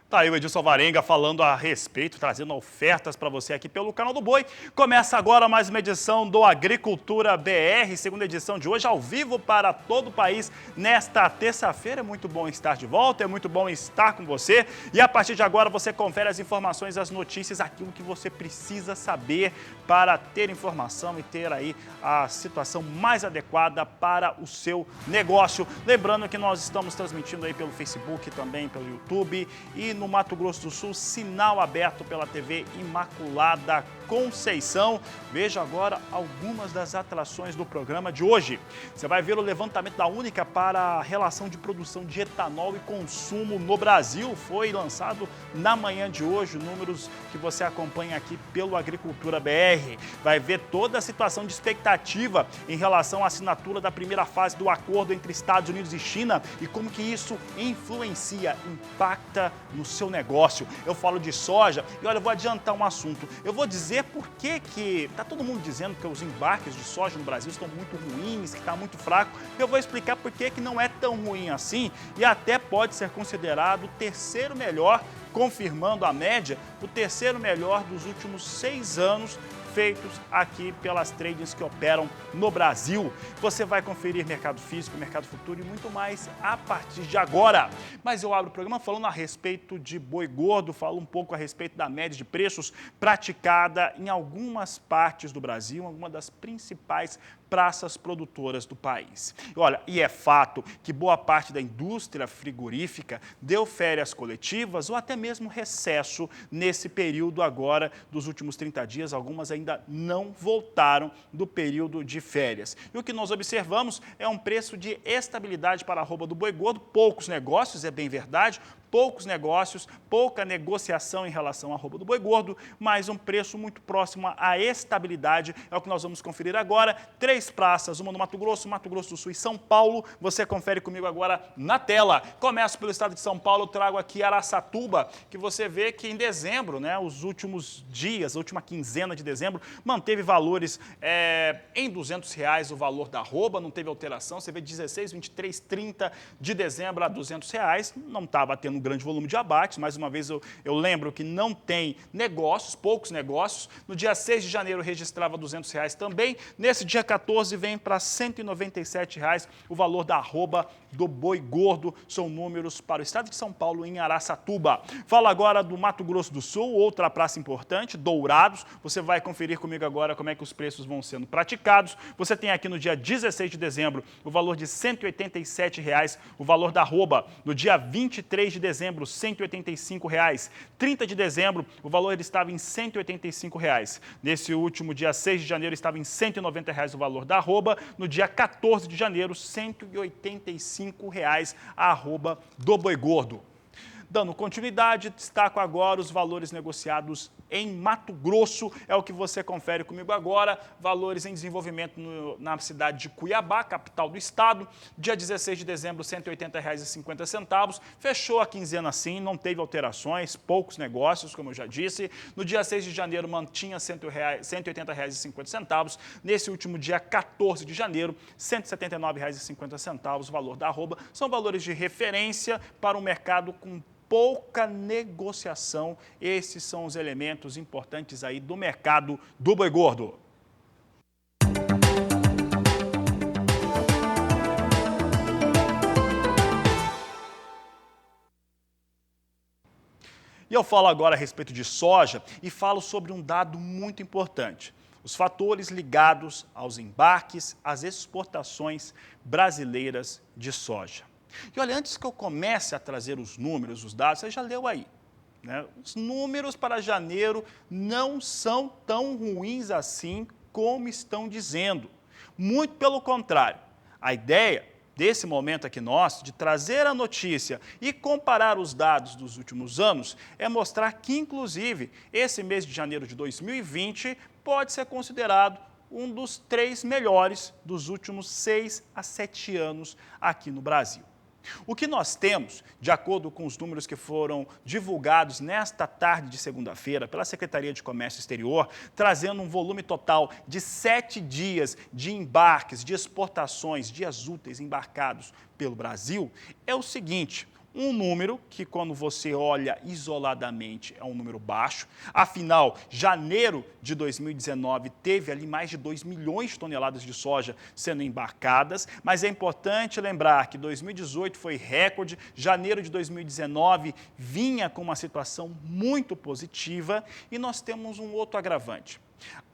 Tá aí o Edilson Alvarenga falando a respeito, trazendo ofertas para você aqui pelo Canal do Boi. Começa agora mais uma edição do Agricultura BR, segunda edição de hoje, ao vivo para todo o país, nesta terça-feira. É muito bom estar de volta, é muito bom estar com você. E a partir de agora você confere as informações, as notícias, aquilo que você precisa saber para ter informação e ter aí a situação mais adequada para o seu negócio. Lembrando que nós estamos transmitindo aí pelo Facebook, também pelo YouTube e no Mato Grosso do Sul, sinal aberto pela TV Imaculada Conceição. Veja agora algumas das atrações do programa de hoje. Você vai ver o levantamento da Única para a relação de produção de etanol e consumo no Brasil. Foi lançado na manhã de hoje, números que você acompanha aqui pelo Agricultura BR. Vai ver toda a situação de expectativa em relação à assinatura da primeira fase do acordo entre Estados Unidos e China e como que isso influencia, impacta no seu negócio. Eu falo de soja e olha, eu vou adiantar um assunto. Eu vou dizer por que está todo mundo dizendo que os embarques de soja no Brasil estão muito ruins, que está muito fraco. Eu vou explicar por que não é tão ruim assim e até pode ser considerado o terceiro melhor, confirmando a média, o terceiro melhor dos últimos 6 anos feitos aqui pelas tradings que operam no Brasil. Você vai conferir mercado físico, mercado futuro e muito mais a partir de agora. Mas eu abro o programa falando a respeito de boi gordo, falo um pouco a respeito da média de preços praticada em algumas partes do Brasil, algumas das principais praças produtoras do país. Olha, e é fato que boa parte da indústria frigorífica deu férias coletivas ou até mesmo recesso nesse período agora dos últimos 30 dias. Algumas ainda não voltaram do período de férias. E o que nós observamos é um preço de estabilidade para a arroba do boi gordo, poucos negócios, é bem verdade, poucos negócios, pouca negociação em relação à arroba do boi gordo, mas um preço muito próximo à estabilidade, é o que nós vamos conferir agora. 3 praças, uma no Mato Grosso do Sul e São Paulo, você confere comigo agora na tela. Começo pelo estado de São Paulo, trago aqui Araçatuba, que você vê que em dezembro, né, os últimos dias, a última quinzena de dezembro, manteve valores em R$200 o valor da arroba, não teve alteração, você vê 16, 23, 30 de dezembro a R$200, não estava tendo um grande volume de abates. Mais uma vez eu lembro que não tem negócios, poucos negócios. No dia 6 de janeiro registrava R$200 também. Nesse dia 14 vem para R$197 o valor da arroba do boi gordo. São números para o estado de São Paulo em Araçatuba. Falo agora do Mato Grosso do Sul, outra praça importante, Dourados. Você vai conferir comigo agora como é que os preços vão sendo praticados. Você tem aqui no dia 16 de dezembro o valor de R$187 o valor da arroba. No dia 23 de dezembro, R$185. 30 de dezembro, o valor estava em R$185. Nesse último dia 6 de janeiro, estava em R$190 o valor da arroba. No dia 14 de janeiro, R$185 a arroba do boi gordo. Dando continuidade, destaco agora os valores negociados em Mato Grosso, é o que você confere comigo agora. Valores em desenvolvimento na cidade de Cuiabá, capital do estado. Dia 16 de dezembro, R$180,50. Fechou a quinzena assim, não teve alterações, poucos negócios, como eu já disse. No dia 6 de janeiro, mantinha R$180,50. Nesse último dia 14 de janeiro, R$179,50 o valor da arroba. São valores de referência para um mercado com pouca negociação. Esses são os elementos importantes aí do mercado do boi gordo. E eu falo agora a respeito de soja e falo sobre um dado muito importante. Os fatores ligados aos embarques, às exportações brasileiras de soja. E olha, antes que eu comece a trazer os números, os dados, você já leu aí, né? Os números para janeiro não são tão ruins assim como estão dizendo. Muito pelo contrário. A ideia desse momento aqui nosso, de trazer a notícia e comparar os dados dos últimos anos, é mostrar que, inclusive, esse mês de janeiro de 2020 pode ser considerado um dos 3 melhores dos últimos 6 a 7 anos aqui no Brasil. O que nós temos, de acordo com os números que foram divulgados nesta tarde de segunda-feira pela Secretaria de Comércio Exterior, trazendo um volume total de 7 dias de embarques, de exportações, dias úteis embarcados pelo Brasil, é o seguinte: Um número que, quando você olha isoladamente, é um número baixo. Afinal, janeiro de 2019 teve ali mais de 2 milhões de toneladas de soja sendo embarcadas, mas é importante lembrar que 2018 foi recorde, janeiro de 2019 vinha com uma situação muito positiva e nós temos um outro agravante.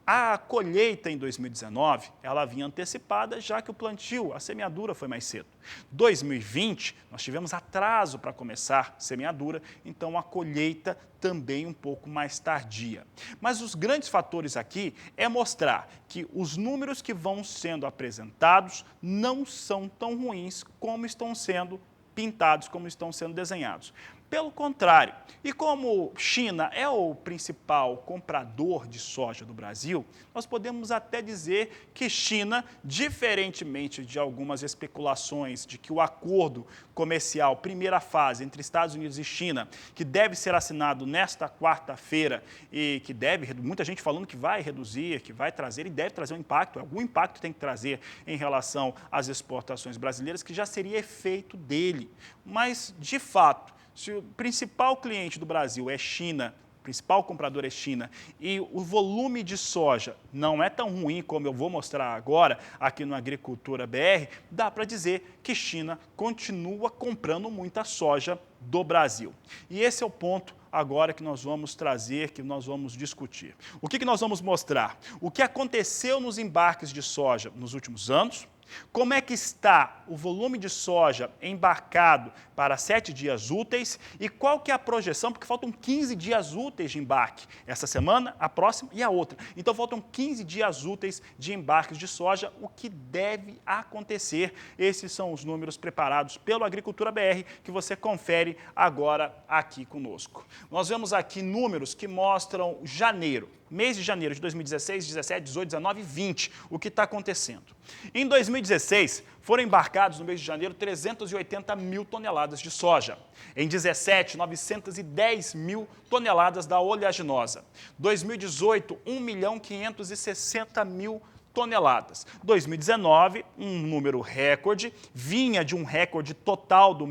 A colheita em 2019, ela vinha antecipada, já que o plantio, a semeadura foi mais cedo. 2020, nós tivemos atraso para começar a semeadura, então a colheita também um pouco mais tardia. Mas os grandes fatores aqui é mostrar que os números que vão sendo apresentados não são tão ruins como estão sendo pintados, como estão sendo desenhados. Pelo contrário, e como China é o principal comprador de soja do Brasil, nós podemos até dizer que China, diferentemente de algumas especulações de que o acordo comercial, primeira fase, entre Estados Unidos e China, que deve ser assinado nesta quarta-feira e que deve, muita gente falando que vai reduzir, que vai trazer e deve trazer um impacto, algum impacto tem que trazer em relação às exportações brasileiras, que já seria efeito dele. Mas, de fato, se o principal cliente do Brasil é China, o principal comprador é China, e o volume de soja não é tão ruim como eu vou mostrar agora aqui no Agricultura BR, dá para dizer que China continua comprando muita soja do Brasil. E esse é o ponto agora que nós vamos trazer, que nós vamos discutir. O que nós vamos mostrar? O que aconteceu nos embarques de soja nos últimos anos, como é que está o volume de soja embarcado para 7 dias úteis e qual que é a projeção, porque faltam 15 dias úteis de embarque, essa semana, a próxima e a outra. Então faltam 15 dias úteis de embarques de soja, o que deve acontecer. Esses são os números preparados pelo Agricultura BR, que você confere agora aqui conosco. Nós vemos aqui números que mostram janeiro. Mês de janeiro de 2016, 17, 18, 19 e 20, o que está acontecendo. Em 2016, foram embarcados no mês de janeiro 380 mil toneladas de soja. Em 17, 910 mil toneladas da oleaginosa. 2018, 1.560.000 toneladas. 2019, um número recorde, vinha de um recorde total do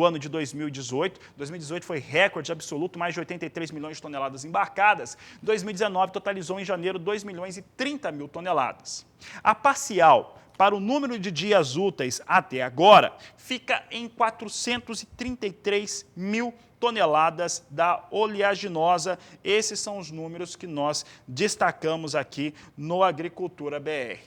ano de 2018. 2018 foi recorde absoluto, mais de 83 milhões de toneladas embarcadas. 2019 totalizou em janeiro 2.030.000 toneladas. A parcial para o número de dias úteis até agora fica em 433 mil toneladas da oleaginosa. Esses são os números que nós destacamos aqui no Agricultura BR.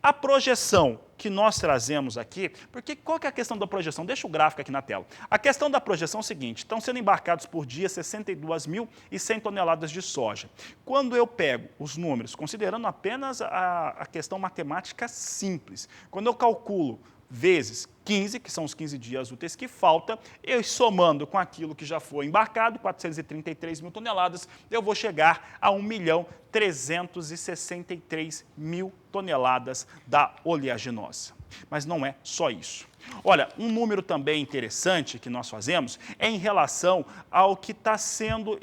A projeção que nós trazemos aqui, porque qual que é a questão da projeção? Deixa o gráfico aqui na tela. A questão da projeção é o seguinte, estão sendo embarcados por dia 62.100 toneladas de soja. Quando eu pego os números, considerando apenas a questão matemática simples, quando eu calculo vezes 15, que são os 15 dias úteis que falta, eu somando com aquilo que já foi embarcado, 433 mil toneladas, eu vou chegar a 1.363.000 toneladas da oleaginosa. Mas não é só isso. Olha, um número também interessante que nós fazemos é em relação ao que está sendo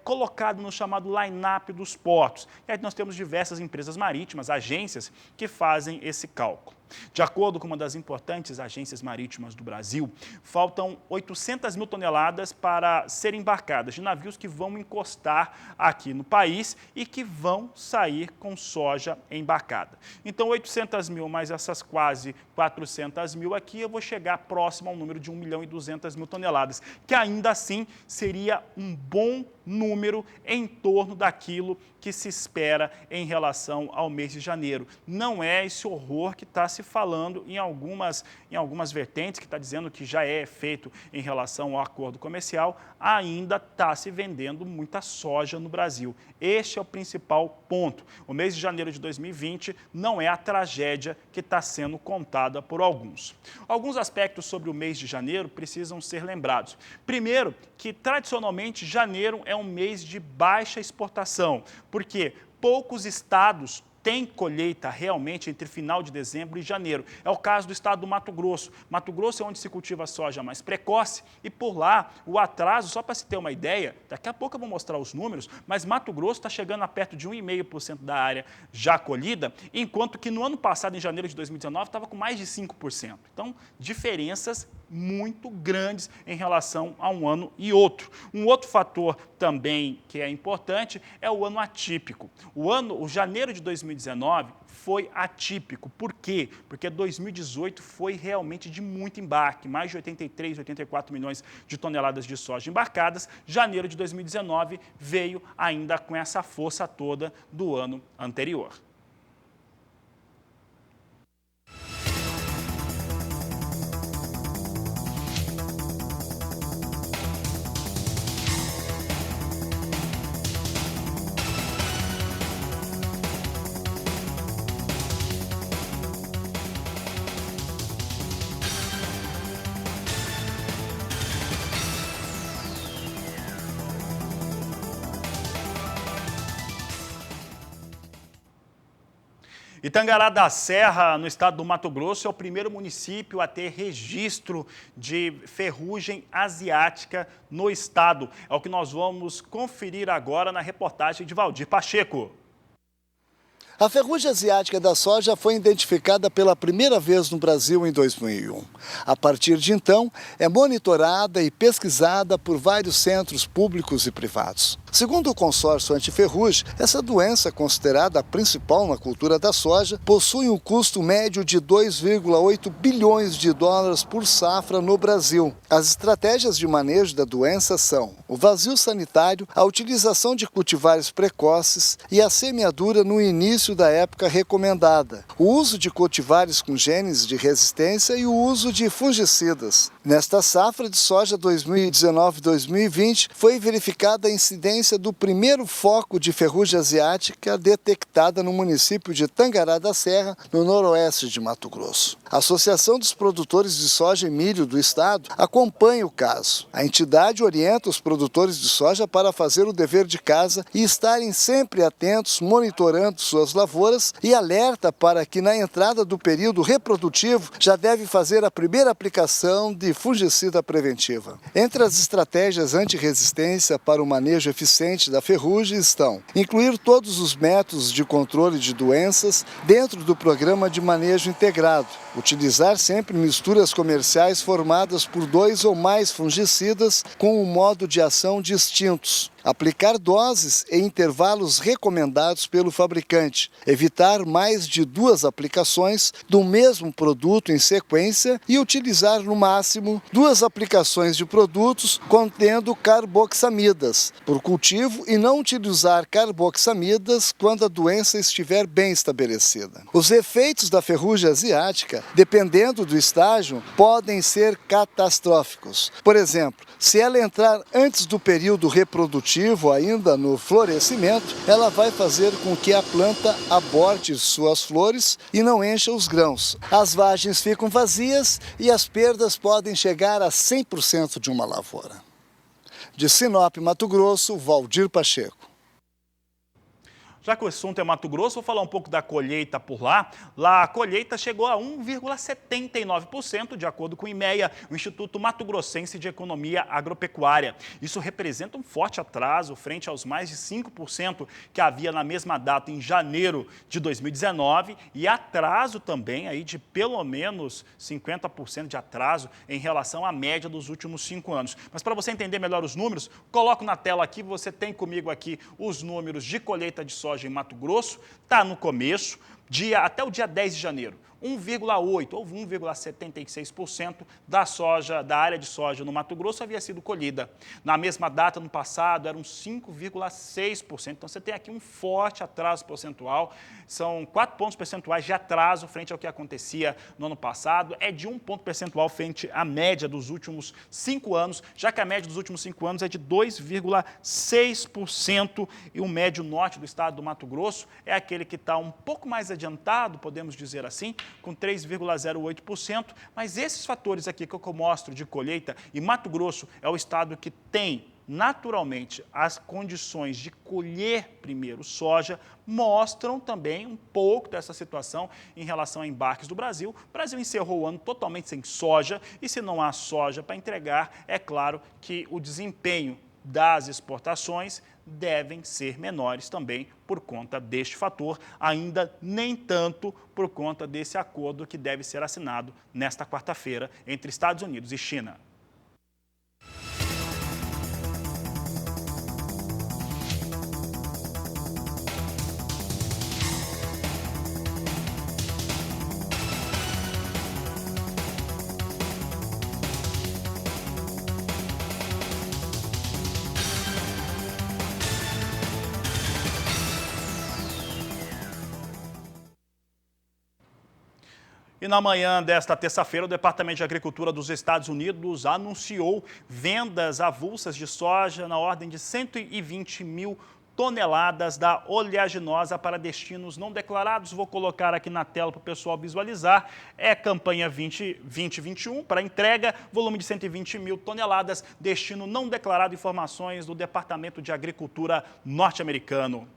colocado no chamado line-up dos portos. E aí nós temos diversas empresas marítimas, agências, que fazem esse cálculo. De acordo com uma das importantes agências marítimas do Brasil, faltam 800 mil toneladas para serem embarcadas de navios que vão encostar aqui no país e que vão sair com soja embarcada. Então, 800 mil mais essas quase 400 mil aqui, eu vou chegar próximo ao número de 1.200.000 toneladas, que ainda assim seria um bom número em torno daquilo que se espera em relação ao mês de janeiro. Não é esse horror que está se falando em algumas vertentes, que está dizendo que já é feito em relação ao acordo comercial, ainda está se vendendo muita soja no Brasil. Este é o principal ponto. O mês de janeiro de 2020 não é a tragédia que está sendo contada por alguns. Alguns aspectos sobre o mês de janeiro precisam ser lembrados. Primeiro, que tradicionalmente janeiro é um mês de baixa exportação, porque poucos estados tem colheita realmente entre final de dezembro e janeiro. É o caso do estado do Mato Grosso. Mato Grosso é onde se cultiva a soja mais precoce e por lá o atraso, só para se ter uma ideia, daqui a pouco eu vou mostrar os números, mas Mato Grosso está chegando a perto de 1,5% da área já colhida, enquanto que no ano passado, em janeiro de 2019, estava com mais de 5%. Então, diferenças muito grandes em relação a um ano e outro. Um outro fator também que é importante é o ano atípico. O janeiro de 2019 foi atípico. Por quê? Porque 2018 foi realmente de muito embarque, mais de 83, 84 milhões de toneladas de soja embarcadas. Janeiro de 2019 veio ainda com essa força toda do ano anterior. E Tangará da Serra, no estado do Mato Grosso, é o primeiro município a ter registro de ferrugem asiática no estado. É o que nós vamos conferir agora na reportagem de Valdir Pacheco. A ferrugem asiática da soja foi identificada pela primeira vez no Brasil em 2001. A partir de então, é monitorada e pesquisada por vários centros públicos e privados. Segundo o consórcio antiferrugem, essa doença, considerada a principal na cultura da soja, possui um custo médio de 2,8 bilhões de dólares por safra no Brasil. As estratégias de manejo da doença são o vazio sanitário, a utilização de cultivares precoces e a semeadura no início da época recomendada, o uso de cultivares com genes de resistência e o uso de fungicidas. Nesta safra de soja 2019-2020, foi verificada a incidência do primeiro foco de ferrugem asiática detectada no município de Tangará da Serra, no noroeste de Mato Grosso. A Associação dos Produtores de Soja e Milho do Estado acompanha o caso. A entidade orienta os produtores de soja para fazer o dever de casa e estarem sempre atentos, monitorando suas lavouras e alerta para que na entrada do período reprodutivo já deve fazer a primeira aplicação de fungicida preventiva. Entre as estratégias anti-resistência para o manejo eficiente da ferrugem estão incluir todos os métodos de controle de doenças dentro do programa de manejo integrado, utilizar sempre misturas comerciais formadas por 2 ou mais fungicidas com um modo de ação distintos, aplicar doses e intervalos recomendados pelo fabricante, evitar mais de 2 aplicações do mesmo produto em sequência e utilizar no máximo 2 aplicações de produtos contendo carboxamidas por cultivo e não utilizar carboxamidas quando a doença estiver bem estabelecida. Os efeitos da ferrugem asiática, dependendo do estágio, podem ser catastróficos. Por exemplo, se ela entrar antes do período reprodutivo, ainda no florescimento, ela vai fazer com que a planta aborte suas flores e não encha os grãos. As vagens ficam vazias e as perdas podem chegar a 100% de uma lavoura. De Sinop, Mato Grosso, Valdir Pacheco. Já que o assunto é Mato Grosso, vou falar um pouco da colheita por lá. Lá a colheita chegou a 1,79%, de acordo com o IMEA, o Instituto Mato Grossense de Economia Agropecuária. Isso representa um forte atraso frente aos mais de 5% que havia na mesma data em janeiro de 2019 e atraso também aí de pelo menos 50% de atraso em relação à média dos últimos 5 anos. Mas para você entender melhor os números, coloco na tela aqui, você tem comigo aqui os números de colheita de soja em Mato Grosso, está no começo, até o dia 10 de janeiro. 1,8% ou 1,76% da área de soja no Mato Grosso havia sido colhida. Na mesma data, no passado, eram 5,6%. Então, você tem aqui um forte atraso percentual. São 4 pontos percentuais de atraso frente ao que acontecia no ano passado. É de 1 ponto percentual frente à média dos últimos 5 anos, já que a média dos últimos 5 anos é de 2,6%. E o médio norte do estado do Mato Grosso é aquele que está um pouco mais adiantado, podemos dizer assim, com 3,08%, mas esses fatores aqui que eu mostro de colheita, e Mato Grosso é o estado que tem Naturalmente, as condições de colher primeiro soja mostram também um pouco dessa situação em relação a embarques do Brasil. O Brasil encerrou o ano totalmente sem soja e se não há soja para entregar, é claro que o desempenho das exportações devem ser menores também por conta deste fator, ainda nem tanto por conta desse acordo que deve ser assinado nesta quarta-feira entre Estados Unidos e China. E na manhã desta terça-feira, o Departamento de Agricultura dos Estados Unidos anunciou vendas avulsas de soja na ordem de 120 mil toneladas da oleaginosa para destinos não declarados. Vou colocar aqui na tela para o pessoal visualizar. É campanha 2021 para entrega, volume de 120 mil toneladas, destino não declarado, informações do Departamento de Agricultura norte-americano.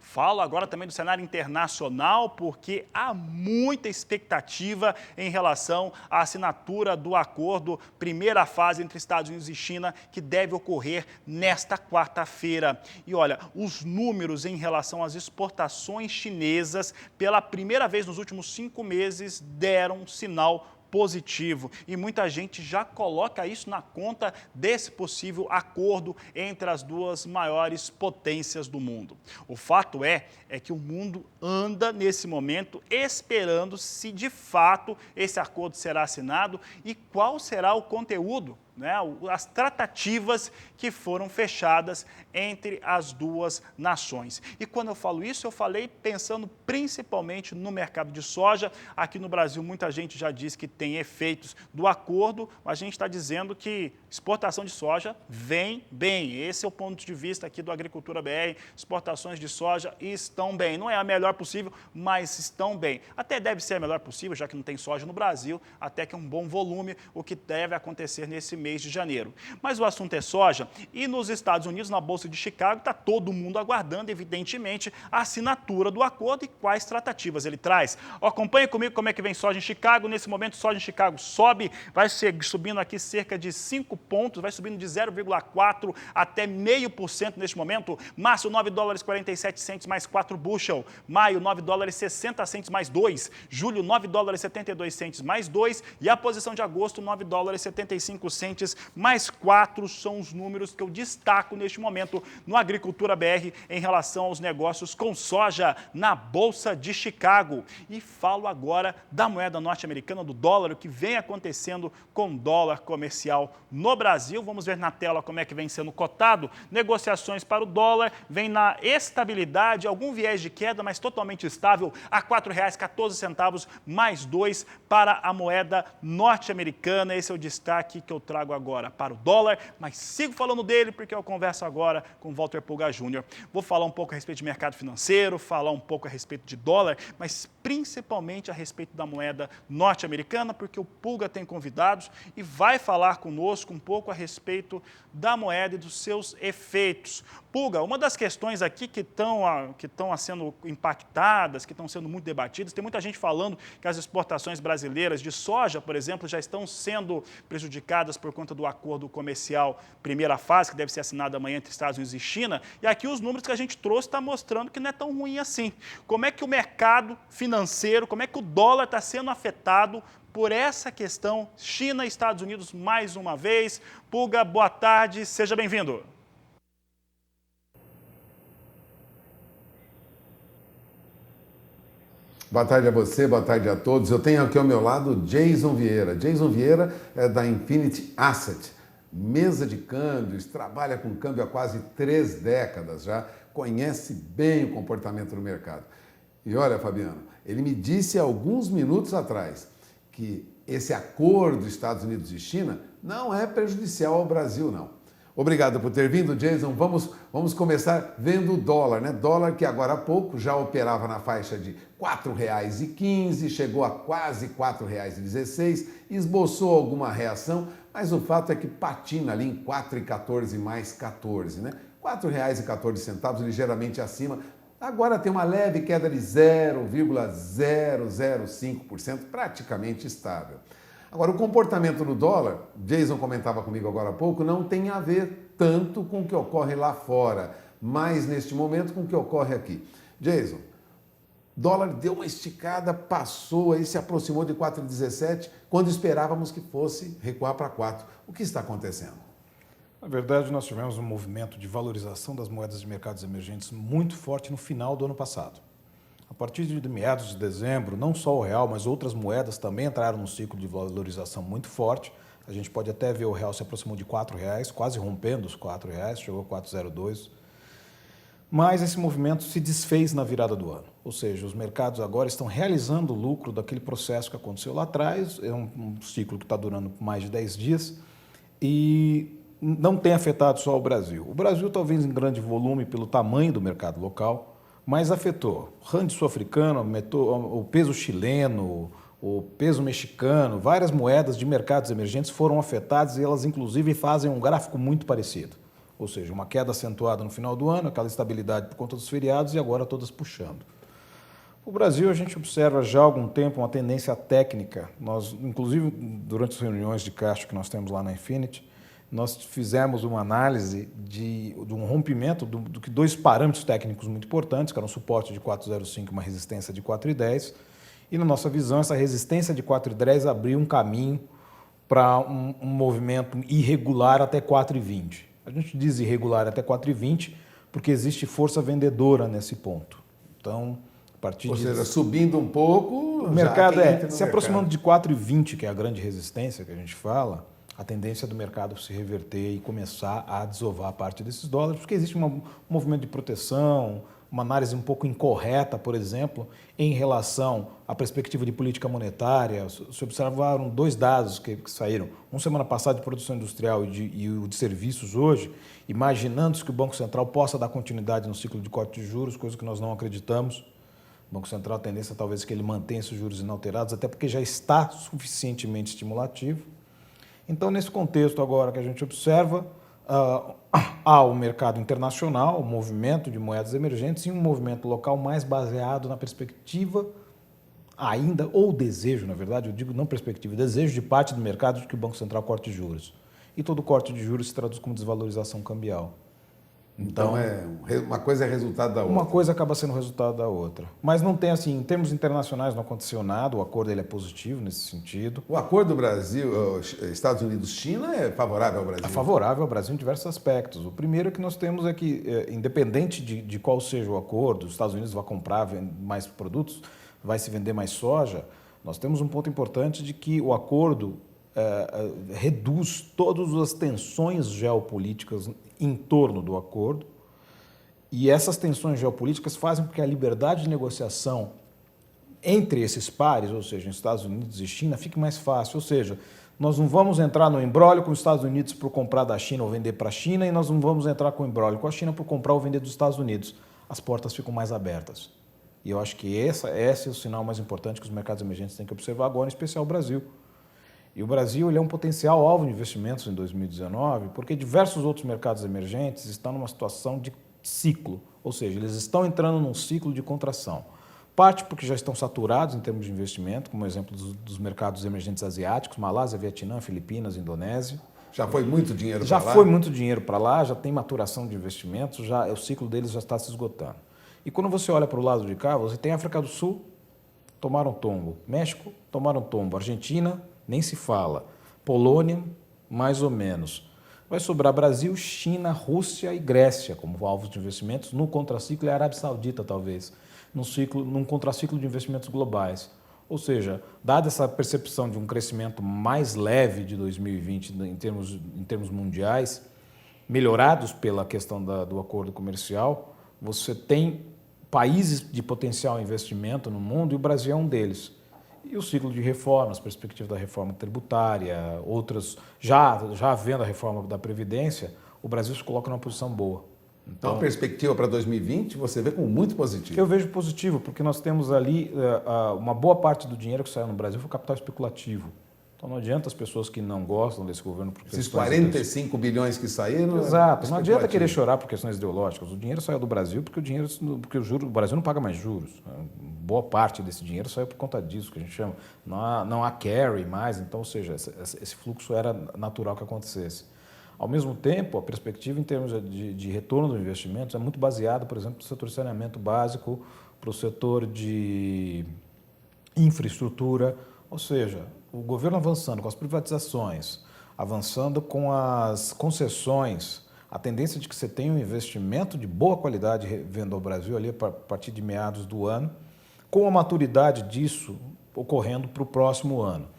Falo agora também do cenário internacional, porque há muita expectativa em relação à assinatura do acordo, primeira fase entre Estados Unidos e China, que deve ocorrer nesta quarta-feira. E olha, os números em relação às exportações chinesas, pela primeira vez nos últimos 5 meses, deram um sinal positivo. E muita gente já coloca isso na conta desse possível acordo entre as duas maiores potências do mundo. O fato é que o mundo anda nesse momento esperando se de fato esse acordo será assinado e qual será o conteúdo, né, as tratativas que foram fechadas entre as duas nações. E quando eu falo isso, eu falei pensando principalmente no mercado de soja. Aqui no Brasil, muita gente já diz que tem efeitos do acordo, mas a gente está dizendo que exportação de soja vem bem. Esse é o ponto de vista aqui do Agricultura BR. Exportações de soja estão bem. Não é a melhor possível, mas estão bem. Até deve ser a melhor possível, já que não tem soja no Brasil, até que é um bom volume, o que deve acontecer nesse mês de janeiro. Mas o assunto é soja e nos Estados Unidos, na Bolsa de Chicago, está todo mundo aguardando, evidentemente, a assinatura do acordo e quais tratativas ele traz. Acompanhe comigo como é que vem soja em Chicago. Nesse momento, soja em Chicago sobe, vai subindo aqui cerca de 5 pontos, vai subindo de 0,4 até 0,5% neste momento. Março, 9 dólares 47 centes mais 4 bushel. Maio, 9 dólares 60 centes mais 2. Julho, 9 dólares 72 centes mais 2. E a posição de agosto, 9 dólares 75 centes mais 4 são os números que eu destaco neste momento no Agricultura BR em relação aos negócios com soja na Bolsa de Chicago. E falo agora da moeda norte-americana, do dólar, o que vem acontecendo com o dólar comercial no Brasil. Vamos ver na tela como é que vem sendo cotado. Negociações para o dólar vem na estabilidade, algum viés de queda, mas totalmente estável, a R$ 4,14 mais 2 para a moeda norte-americana. Esse é o destaque que eu trago agora para o dólar, mas sigo falando dele porque eu converso agora com o Walter Pulga Júnior. Vou falar um pouco a respeito de mercado financeiro, falar um pouco a respeito de dólar, mas principalmente a respeito da moeda norte-americana, porque o Pulga tem convidados e vai falar conosco um pouco a respeito da moeda e dos seus efeitos. Pulga, uma das questões aqui que estão sendo impactadas, que estão sendo muito debatidas, tem muita gente falando que as exportações brasileiras de soja, por exemplo, já estão sendo prejudicadas por conta do acordo comercial primeira fase, que deve ser assinado amanhã entre Estados Unidos e China, e aqui os números que a gente trouxe estão mostrando que não é tão ruim assim. Como é que o mercado financeiro, como é que o dólar está sendo afetado por essa questão China e Estados Unidos mais uma vez? Pulga, boa tarde, seja bem-vindo. Boa tarde a você, boa tarde a todos. Eu tenho aqui ao meu lado Jason Vieira. Jason Vieira é da Infinity Asset, mesa de câmbios, trabalha com câmbio há quase 3 décadas já, conhece bem o comportamento do mercado. E olha, Fabiano, ele me disse há alguns minutos atrás que esse acordo Estados Unidos e China não é prejudicial ao Brasil, não. Obrigado por ter vindo, Jason. Vamos começar vendo o dólar, né? Dólar que agora há pouco já operava na faixa de R$ 4,15, chegou a quase R$ 4,16, esboçou alguma reação, mas o fato é que patina ali em R$ 4,14 mais 14, né? R$ 4,14, ligeiramente acima. Agora tem uma leve queda de 0,005%, praticamente estável. Agora, o comportamento do dólar, Jason comentava comigo agora há pouco, não tem a ver tanto com o que ocorre lá fora, mas neste momento com o que ocorre aqui. Jason, dólar deu uma esticada, passou aí, se aproximou de 4,17, quando esperávamos que fosse recuar para 4. O que está acontecendo? Na verdade, nós tivemos um movimento de valorização das moedas de mercados emergentes muito forte no final do ano passado. A partir de meados de dezembro, não só o real, mas outras moedas também entraram num ciclo de valorização muito forte. A gente pode até ver o real se aproximou de R$ 4,00, quase rompendo os R$ 4,00, chegou a 4,02. Mas esse movimento se desfez na virada do ano. Ou seja, os mercados agora estão realizando o lucro daquele processo que aconteceu lá atrás. É um ciclo que está durando mais de 10 dias e não tem afetado só o Brasil. O Brasil, talvez em grande volume pelo tamanho do mercado local, mas afetou o rand sul-africano, o peso chileno, o peso mexicano, várias moedas de mercados emergentes foram afetadas e elas inclusive fazem um gráfico muito parecido. Ou seja, uma queda acentuada no final do ano, aquela estabilidade por conta dos feriados e agora todas puxando. O Brasil, a gente observa já há algum tempo uma tendência técnica. Nós, inclusive, durante as reuniões de caixa que nós temos lá na Infinity, nós fizemos uma análise de um rompimento do que dois parâmetros técnicos muito importantes, que eram um suporte de 4,05 e uma resistência de 4,10. E, na nossa visão, essa resistência de 4,10 abriu um caminho para um movimento irregular até 4,20. A gente diz irregular até 4,20 porque existe força vendedora nesse ponto. Então, a partir Ou seja, subindo um pouco, o mercado se aproximando de 4,20, que é a grande resistência que a gente fala, a tendência do mercado se reverter e começar a desovar a parte desses dólares, porque existe um movimento de proteção, uma análise um pouco incorreta, por exemplo, em relação à perspectiva de política monetária. Se observaram dois dados que saíram, semana passada de produção industrial e o de serviços hoje, imaginando-se que o Banco Central possa dar continuidade no ciclo de corte de juros, coisa que nós não acreditamos. O Banco Central, a tendência talvez é que ele mantenha esses juros inalterados, até porque já está suficientemente estimulativo. Então, nesse contexto agora que a gente observa, há o mercado internacional, o movimento de moedas emergentes e um movimento local mais baseado na perspectiva ainda, ou desejo, na verdade, eu digo não perspectiva, desejo de parte do mercado de que o Banco Central corte juros. E todo corte de juros se traduz como desvalorização cambial. Então, uma coisa é resultado da outra. Uma coisa acaba sendo resultado da outra. Mas não tem assim, em termos internacionais não aconteceu nada, o acordo ele é positivo nesse sentido. O acordo do Brasil, Estados Unidos-China é favorável ao Brasil? É favorável ao Brasil em diversos aspectos. O primeiro que nós temos é que, independente de qual seja o acordo, os Estados Unidos vão comprar mais produtos, vai se vender mais soja, nós temos um ponto importante de que o acordo reduz todas as tensões geopolíticas em torno do acordo, e essas tensões geopolíticas fazem com que a liberdade de negociação entre esses pares, ou seja, Estados Unidos e China, fique mais fácil. Ou seja, nós não vamos entrar no imbróglio com os Estados Unidos por comprar da China ou vender para a China, e nós não vamos entrar com o imbróglio com a China por comprar ou vender dos Estados Unidos. As portas ficam mais abertas. E eu acho que esse é o sinal mais importante que os mercados emergentes têm que observar agora, em especial o Brasil. E o Brasil ele é um potencial alvo de investimentos em 2019, porque diversos outros mercados emergentes estão numa situação de ciclo, ou seja, eles estão entrando num ciclo de contração. Parte porque já estão saturados em termos de investimento, como exemplo dos mercados emergentes asiáticos, Malásia, Vietnã, Filipinas, Indonésia. Já foi muito dinheiro para lá? Já foi muito dinheiro para lá, já tem maturação de investimentos, o ciclo deles já está se esgotando. E quando você olha para o lado de cá, você tem África do Sul, tomaram tombo. México, tomaram tombo. Argentina, nem se fala. Polônia, mais ou menos. Vai sobrar Brasil, China, Rússia e Grécia como alvos de investimentos. No contraciclo é a Arábia Saudita, talvez, num contraciclo de investimentos globais. Ou seja, dada essa percepção de um crescimento mais leve de 2020 em termos mundiais, melhorados pela questão do acordo comercial, você tem países de potencial investimento no mundo e o Brasil é um deles. E o ciclo de reformas, perspectiva da reforma tributária, outras, já havendo a reforma da Previdência, o Brasil se coloca numa posição boa. Então, a perspectiva para 2020 você vê como muito positivo? Eu vejo positivo, porque nós temos ali uma boa parte do dinheiro que saiu no Brasil foi capital especulativo. Então não adianta as pessoas que não gostam desse governo por Esses questões 45 bilhões que saíram... Exato, não adianta querer chorar por questões ideológicas. O dinheiro saiu do Brasil porque o Brasil não paga mais juros. Boa parte desse dinheiro saiu por conta disso, que a gente chama. Não há carry mais, então, ou seja, esse fluxo era natural que acontecesse. Ao mesmo tempo, a perspectiva em termos de retorno dos investimentos é muito baseada, por exemplo, no setor de saneamento básico, para o setor de infraestrutura, ou seja, o governo avançando com as privatizações, avançando com as concessões, a tendência de que você tenha um investimento de boa qualidade vindo ao Brasil ali a partir de meados do ano, com a maturidade disso ocorrendo para o próximo ano.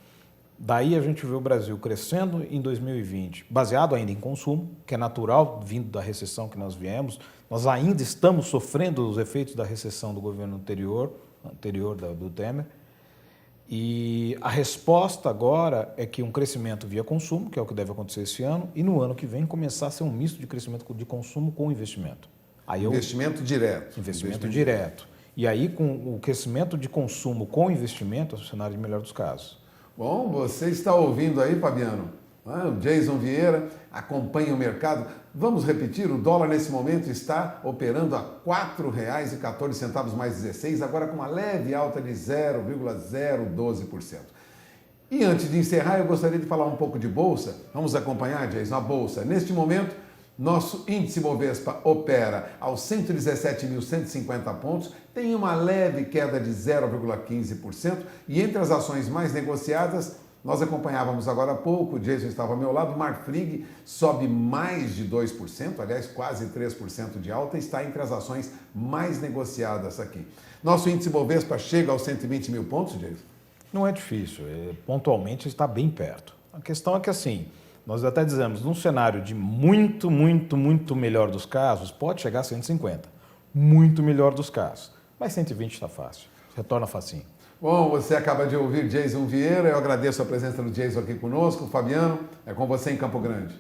Daí a gente vê o Brasil crescendo em 2020, baseado ainda em consumo, que é natural, vindo da recessão que nós viemos. Nós ainda estamos sofrendo os efeitos da recessão do governo anterior do Temer. E a resposta agora é que um crescimento via consumo, que é o que deve acontecer esse ano, e no ano que vem começar a ser um misto de crescimento de consumo com investimento. Investimento direto. Investimento direto. E aí, com o crescimento de consumo com investimento, é o cenário de melhor dos casos. Bom, você está ouvindo aí, Fabiano? O Jason Vieira acompanha o mercado. Vamos repetir, o dólar nesse momento está operando a R$ 4,14 mais 16, agora com uma leve alta de 0,012%. E antes de encerrar, eu gostaria de falar um pouco de bolsa. Vamos acompanhar, Jason, a bolsa. Neste momento, nosso índice Bovespa opera aos 117.150 pontos, tem uma leve queda de 0,15% e entre as ações mais negociadas, nós acompanhávamos agora há pouco, o Jason estava ao meu lado, o Marfrig sobe mais de 2%, aliás, quase 3% de alta, está entre as ações mais negociadas aqui. Nosso índice Bovespa chega aos 120 mil pontos, Jason? Não é difícil, pontualmente está bem perto. A questão é que assim, nós até dizemos, num cenário de muito melhor dos casos, pode chegar a 150. Muito melhor dos casos. Mas 120 está fácil, retorna facinho. Bom, você acaba de ouvir Jason Vieira, eu agradeço a presença do Jason aqui conosco. Fabiano, é com você em Campo Grande.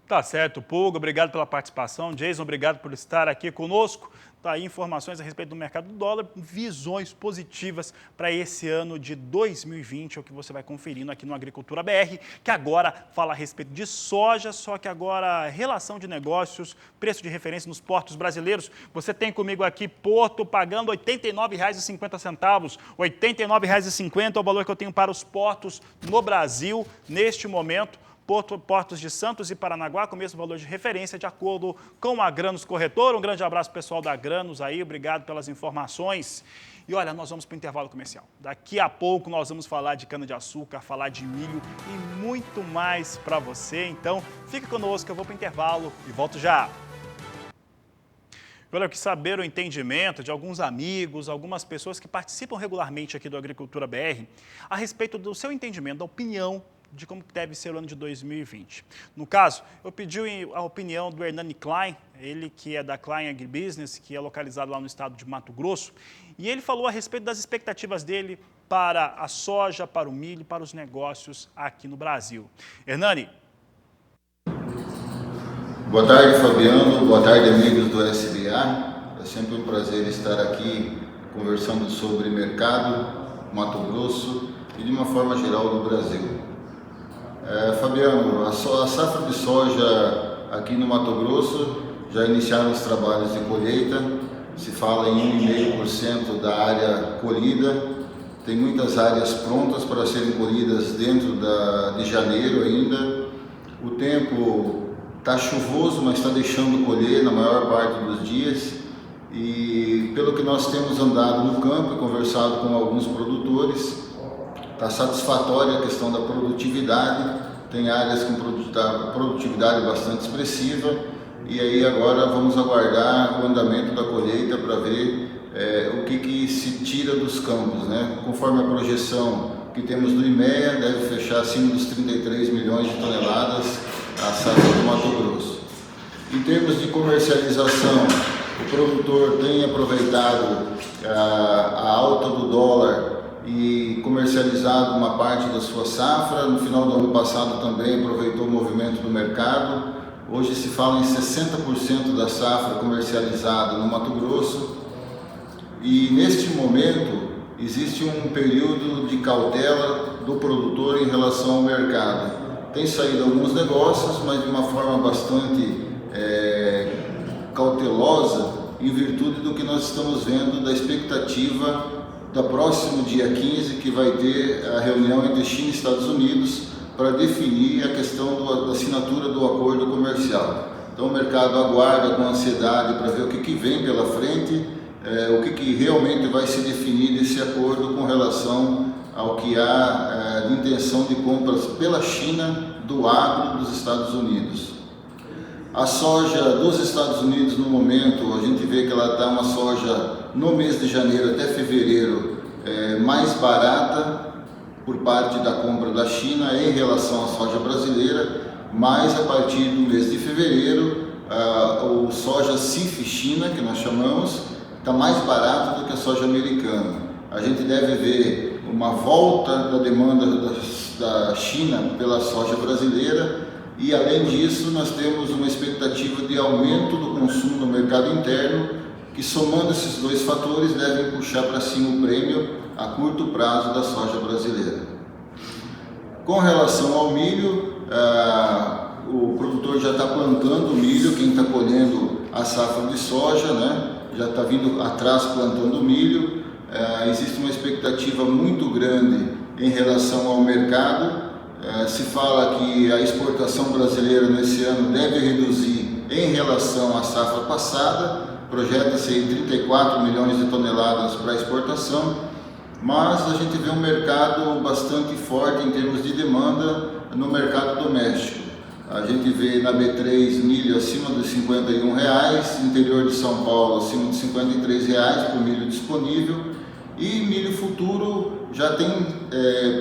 Tá certo, Pulga, obrigado pela participação. Jason, obrigado por estar aqui conosco. Tá aí informações a respeito do mercado do dólar, visões positivas para esse ano de 2020, é o que você vai conferindo aqui no Agricultura BR, que agora fala a respeito de soja, só que agora relação de negócios, preço de referência nos portos brasileiros. Você tem comigo aqui Porto pagando R$ 89,50, R$ 89,50 é o valor que eu tenho para os portos no Brasil neste momento. Portos de Santos e Paranaguá com o mesmo valor de referência, de acordo com a Granos Corretora. Um grande abraço pessoal da Granos aí, obrigado pelas informações. E olha, nós vamos para o intervalo comercial. Daqui a pouco nós vamos falar de cana-de-açúcar, falar de milho e muito mais para você. Então, fica conosco, eu vou para o intervalo e volto já. Eu quero saber o entendimento de alguns amigos, algumas pessoas que participam regularmente aqui do Agricultura BR, a respeito do seu entendimento, da opinião de como deve ser o ano de 2020. No caso, eu pedi a opinião do Hernani Klein, ele que é da Klein Agribusiness, que é localizado lá no estado de Mato Grosso, e ele falou a respeito das expectativas dele para a soja, para o milho, para os negócios aqui no Brasil. Hernani. Boa tarde, Fabiano. Boa tarde, amigos do SBA. É sempre um prazer estar aqui conversando sobre mercado, Mato Grosso e de uma forma geral do Brasil. Fabiano, a safra de soja aqui no Mato Grosso já iniciaram os trabalhos de colheita, se fala em 1,5% da área colhida, tem muitas áreas prontas para serem colhidas dentro de janeiro ainda. O tempo está chuvoso, mas está deixando colher na maior parte dos dias e pelo que nós temos andado no campo e conversado com alguns produtores, está satisfatória a questão da produtividade, tem áreas com produtividade bastante expressiva e aí agora vamos aguardar o andamento da colheita para ver o que se tira dos campos, né? Conforme a projeção que temos do IMEA, deve fechar acima dos 33 milhões de toneladas a safra do Mato Grosso. Em termos de comercialização, o produtor tem aproveitado a alta do dólar e comercializado uma parte da sua safra. No final do ano passado também aproveitou o movimento do mercado. Hoje se fala em 60% da safra comercializada no Mato Grosso. E neste momento existe um período de cautela do produtor em relação ao mercado. Tem saído alguns negócios, mas de uma forma bastante cautelosa, em virtude do que nós estamos vendo da expectativa do próximo dia 15, que vai ter a reunião entre China e Estados Unidos para definir a questão da assinatura do acordo comercial. Então o mercado aguarda com ansiedade para ver o que vem pela frente, o que realmente vai se definir desse acordo com relação ao que há de intenção de compras pela China do agro dos Estados Unidos. A soja dos Estados Unidos, no momento, a gente vê que ela está uma soja no mês de janeiro até fevereiro mais barata por parte da compra da China em relação à soja brasileira, mas a partir do mês de fevereiro, o soja CIF China, que nós chamamos, está mais barato do que a soja americana. A gente deve ver uma volta da demanda da China pela soja brasileira e, além disso, nós temos uma expectativa de aumento do consumo no mercado interno, que, somando esses dois fatores, devem puxar para cima o prêmio a curto prazo da soja brasileira. Com relação ao milho, o produtor já está plantando milho, quem está colhendo a safra de soja, né, já está vindo atrás plantando milho. Existe uma expectativa muito grande em relação ao mercado. Se fala que a exportação brasileira nesse ano deve reduzir em relação à safra passada, projeta-se em 34 milhões de toneladas para exportação, mas a gente vê um mercado bastante forte em termos de demanda no mercado doméstico. A gente vê na B3 milho acima dos R$ 51,00, interior de São Paulo acima de R$ 53,00 por milho disponível, e milho futuro já tem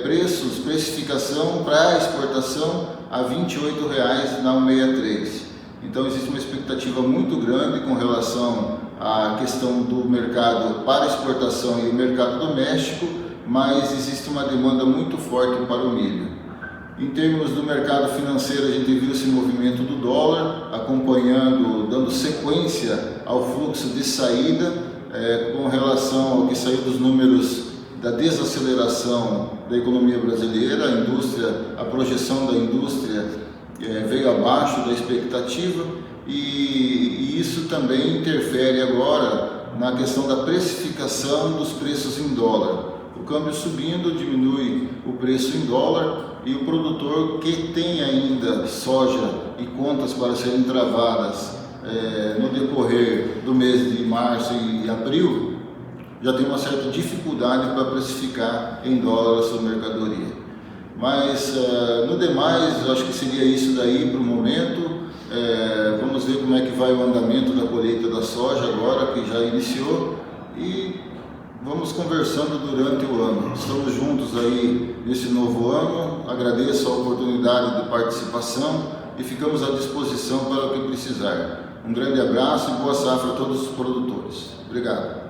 precificação para exportação a R$ 28,00 na 163. Então existe uma expectativa muito grande com relação à questão do mercado para exportação e o mercado doméstico, mas existe uma demanda muito forte para o milho. Em termos do mercado financeiro, a gente viu esse movimento do dólar acompanhando, dando sequência ao fluxo de saída, com relação ao que saiu dos números da desaceleração da economia brasileira. A projeção da indústria veio abaixo da expectativa e isso também interfere agora na questão da precificação dos preços em dólar. O câmbio subindo diminui o preço em dólar e o produtor que tem ainda soja e contas para serem travadas no decorrer do mês de março e abril, já tem uma certa dificuldade para precificar em dólar a sua mercadoria. Mas, no demais, eu acho que seria isso daí para o momento. Vamos ver como é que vai o andamento da colheita da soja agora, que já iniciou, e vamos conversando durante o ano. Estamos juntos aí nesse novo ano, agradeço a oportunidade de participação e ficamos à disposição para o que precisar. Um grande abraço e boa safra a todos os produtores. Obrigado.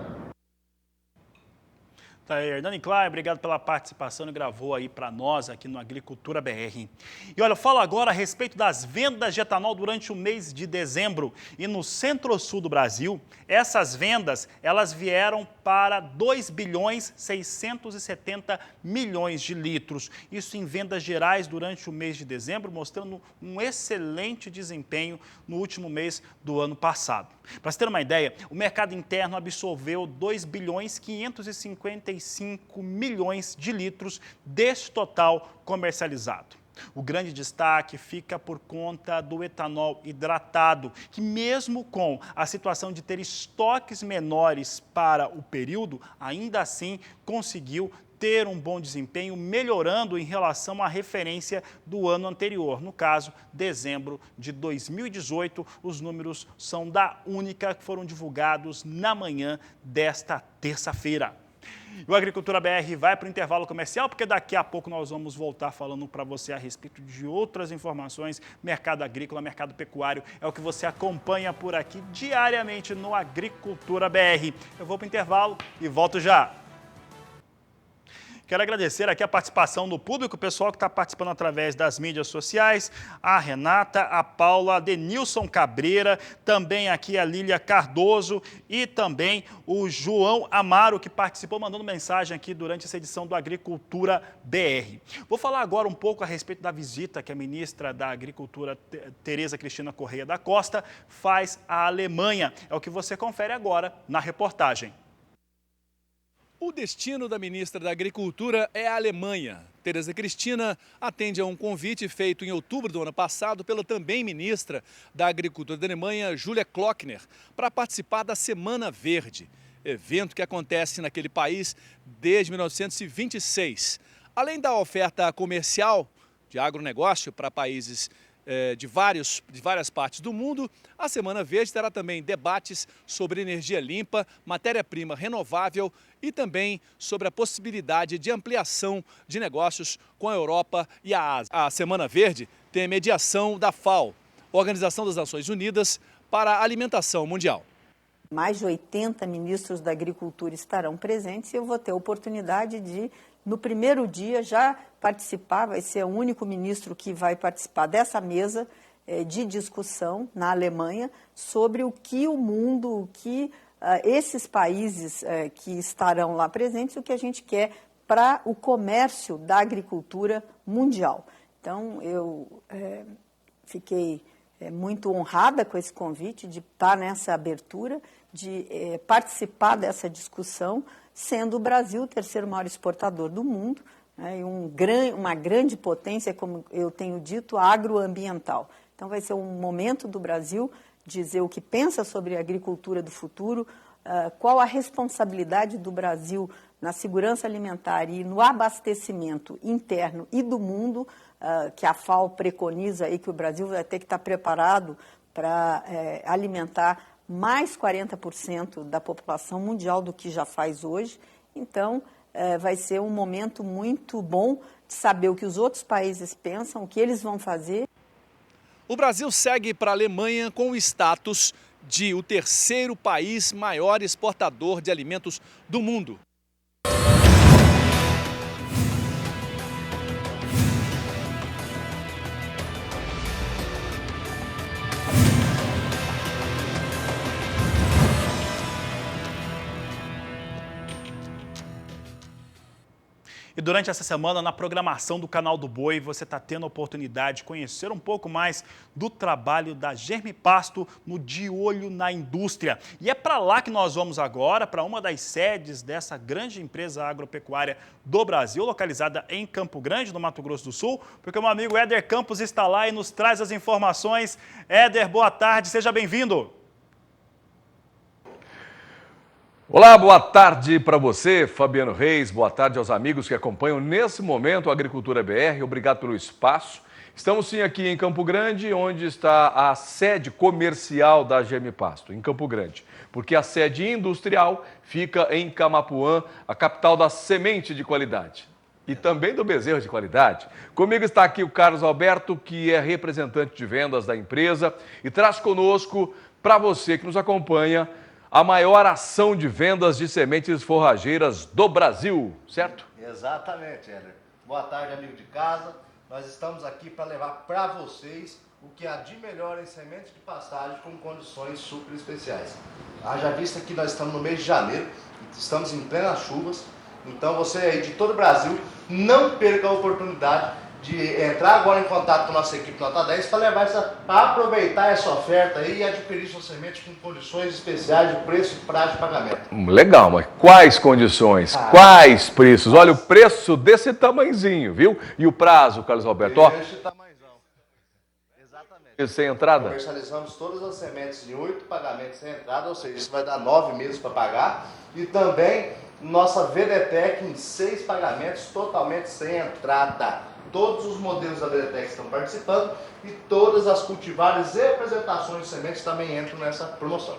Tá aí, Hernani Klein, obrigado pela participação e gravou aí para nós aqui no Agricultura BR. E olha, eu falo agora a respeito das vendas de etanol durante o mês de dezembro. E no centro-sul do Brasil, essas vendas, elas vieram para 2 bilhões 670 milhões de litros. Isso em vendas gerais durante o mês de dezembro, mostrando um excelente desempenho no último mês do ano passado. Para você ter uma ideia, o mercado interno absorveu 2 bilhões 555 milhões de litros desse total comercializado. O grande destaque fica por conta do etanol hidratado, que mesmo com a situação de ter estoques menores para o período, ainda assim conseguiu ter um bom desempenho, melhorando em relação à referência do ano anterior. No caso, dezembro de 2018, os números são da Única, que foram divulgados na manhã desta terça-feira. O Agricultura BR vai para o intervalo comercial, porque daqui a pouco nós vamos voltar falando para você a respeito de outras informações. Mercado agrícola, mercado pecuário, é o que você acompanha por aqui diariamente no Agricultura BR. Eu vou para o intervalo e volto já. Quero agradecer aqui a participação do público, o pessoal que está participando através das mídias sociais, a Renata, a Paula, a Denilson Cabreira, também aqui a Lília Cardoso e também o João Amaro, que participou mandando mensagem aqui durante essa edição do Agricultura BR. Vou falar agora um pouco a respeito da visita que a ministra da Agricultura, Tereza Cristina Correia da Costa, faz à Alemanha. É o que você confere agora na reportagem. O destino da ministra da Agricultura é a Alemanha. Tereza Cristina atende a um convite feito em outubro do ano passado pela também ministra da Agricultura da Alemanha, Julia Klöckner, para participar da Semana Verde, evento que acontece naquele país desde 1926. Além da oferta comercial de agronegócio para países de várias partes do mundo, a Semana Verde terá também debates sobre energia limpa, matéria-prima renovável e também sobre a possibilidade de ampliação de negócios com a Europa e a Ásia. A Semana Verde tem a mediação da FAO, Organização das Nações Unidas para a Alimentação Mundial. Mais de 80 ministros da Agricultura estarão presentes e eu vou ter a oportunidade de, no primeiro dia, já participar, vai ser o único ministro que vai participar dessa mesa de discussão na Alemanha sobre o que o mundo, o que esses países que estarão lá presentes, o que a gente quer para o comércio da agricultura mundial. Então, eu fiquei muito honrada com esse convite de estar nessa abertura, de participar dessa discussão, sendo o Brasil o terceiro maior exportador do mundo, né, e uma grande potência, como eu tenho dito, agroambiental. Então vai ser um momento do Brasil dizer o que pensa sobre a agricultura do futuro, qual a responsabilidade do Brasil na segurança alimentar e no abastecimento interno e do mundo, que a FAO preconiza aí que o Brasil vai ter que estar preparado para alimentar mais 40% da população mundial do que já faz hoje. Então, vai ser um momento muito bom de saber o que os outros países pensam, o que eles vão fazer. O Brasil segue para a Alemanha com o status de o terceiro país maior exportador de alimentos do mundo. E durante essa semana, na programação do Canal do Boi, você está tendo a oportunidade de conhecer um pouco mais do trabalho da Germipasto no De Olho na Indústria. E é para lá que nós vamos agora, para uma das sedes dessa grande empresa agropecuária do Brasil, localizada em Campo Grande, no Mato Grosso do Sul, porque o meu amigo Éder Campos está lá e nos traz as informações. Éder, boa tarde, seja bem-vindo. Olá, boa tarde para você, Fabiano Reis, boa tarde aos amigos que acompanham nesse momento a Agricultura BR, obrigado pelo espaço. Estamos sim aqui em Campo Grande, onde está a sede comercial da Germipasto, em Campo Grande, porque a sede industrial fica em Camapuã, a capital da semente de qualidade e também do bezerro de qualidade. Comigo está aqui o Carlos Alberto, que é representante de vendas da empresa e traz conosco, para você que nos acompanha, a maior ação de vendas de sementes forrageiras do Brasil, certo? Exatamente, Éder. Boa tarde, amigo de casa. Nós estamos aqui para levar para vocês o que há de melhor em sementes de pastagem com condições super especiais. Haja vista que nós estamos no mês de janeiro, estamos em plenas chuvas, então você aí de todo o Brasil, não perca a oportunidade de entrar agora em contato com a nossa equipe Nota 10 para aproveitar essa oferta aí e adquirir sua semente com condições especiais de preço e prazo de pagamento. Legal, mas quais condições? Quais preços? Olha, o preço desse tamanhozinho, viu? E o prazo, Carlos Alberto? Esse tamanhozão. Exatamente. Sem entrada? Comercializamos todas as sementes em 8 pagamentos sem entrada, ou seja, isso vai dar 9 meses para pagar. E também nossa VDTEC em 6 pagamentos totalmente sem entrada. Todos os modelos da VDTEC estão participando e todas as cultivares e apresentações de sementes também entram nessa promoção.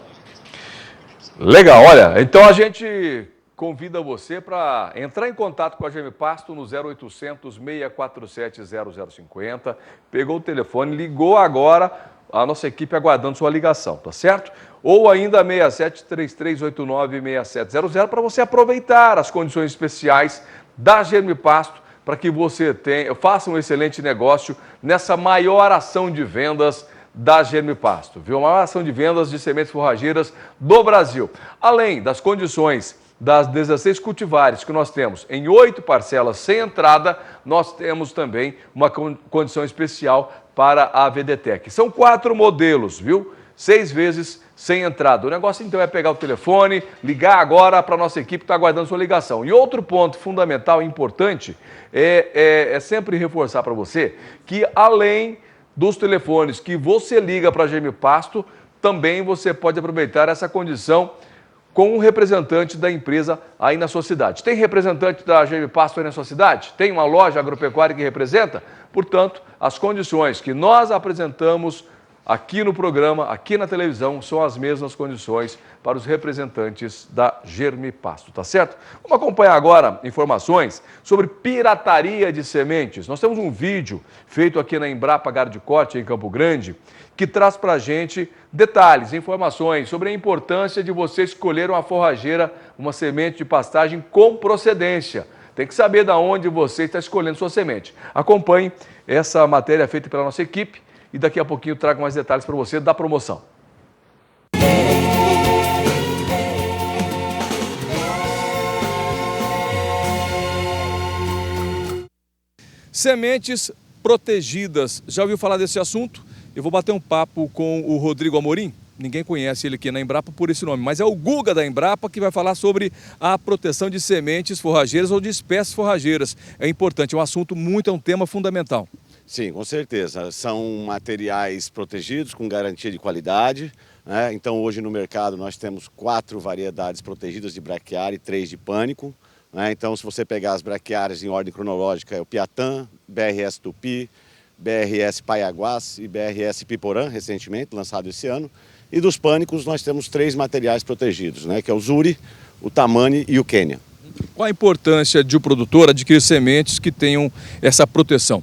Legal, olha, então a gente convida você para entrar em contato com a Germipasto no 0800 647 0050. Pegou o telefone, ligou agora, a nossa equipe aguardando sua ligação, tá certo? Ou ainda 67 3389 6700 para você aproveitar as condições especiais da Germipasto para que você faça um excelente negócio nessa maior ação de vendas da Germipasto, viu? A maior ação de vendas de sementes forrageiras do Brasil. Além das condições das 16 cultivares que nós temos em 8 parcelas sem entrada, nós temos também uma condição especial para a VDTEC. São 4 modelos, viu? 6 vezes sem entrada. O negócio então é pegar o telefone, ligar agora para a nossa equipe que está aguardando sua ligação. E outro ponto fundamental e importante é sempre reforçar para você que além dos telefones que você liga para a Germipasto, também você pode aproveitar essa condição com um representante da empresa aí na sua cidade. Tem representante da Germipasto aí na sua cidade? Tem uma loja agropecuária que representa? Portanto, as condições que nós apresentamos aqui no programa, aqui na televisão, são as mesmas condições para os representantes da Germipasto, tá certo? Vamos acompanhar agora informações sobre pirataria de sementes. Nós temos um vídeo feito aqui na Embrapa Gardecorte, em Campo Grande, que traz para a gente detalhes, informações sobre a importância de você escolher uma forrageira, uma semente de pastagem com procedência. Tem que saber de onde você está escolhendo sua semente. Acompanhe essa matéria feita pela nossa equipe e daqui a pouquinho eu trago mais detalhes para você da promoção. Sementes protegidas. Já ouviu falar desse assunto? Eu vou bater um papo com o Rodrigo Amorim. Ninguém conhece ele aqui na Embrapa por esse nome, mas é o Guga da Embrapa que vai falar sobre a proteção de sementes forrageiras ou de espécies forrageiras. É importante, é um assunto é um tema fundamental. Sim, com certeza. São materiais protegidos com garantia de qualidade, né? Então hoje no mercado nós temos 4 variedades protegidas de braquiária e 3 de pânico, né? Então se você pegar as braquiárias em ordem cronológica é o Piatã, BRS Tupi, BRS Paiaguás e BRS Piporã, recentemente lançado esse ano. E dos pânicos nós temos 3 materiais protegidos, né? Que é o Zuri, o Tamani e o Quênia. Qual a importância de o produtor adquirir sementes que tenham essa proteção?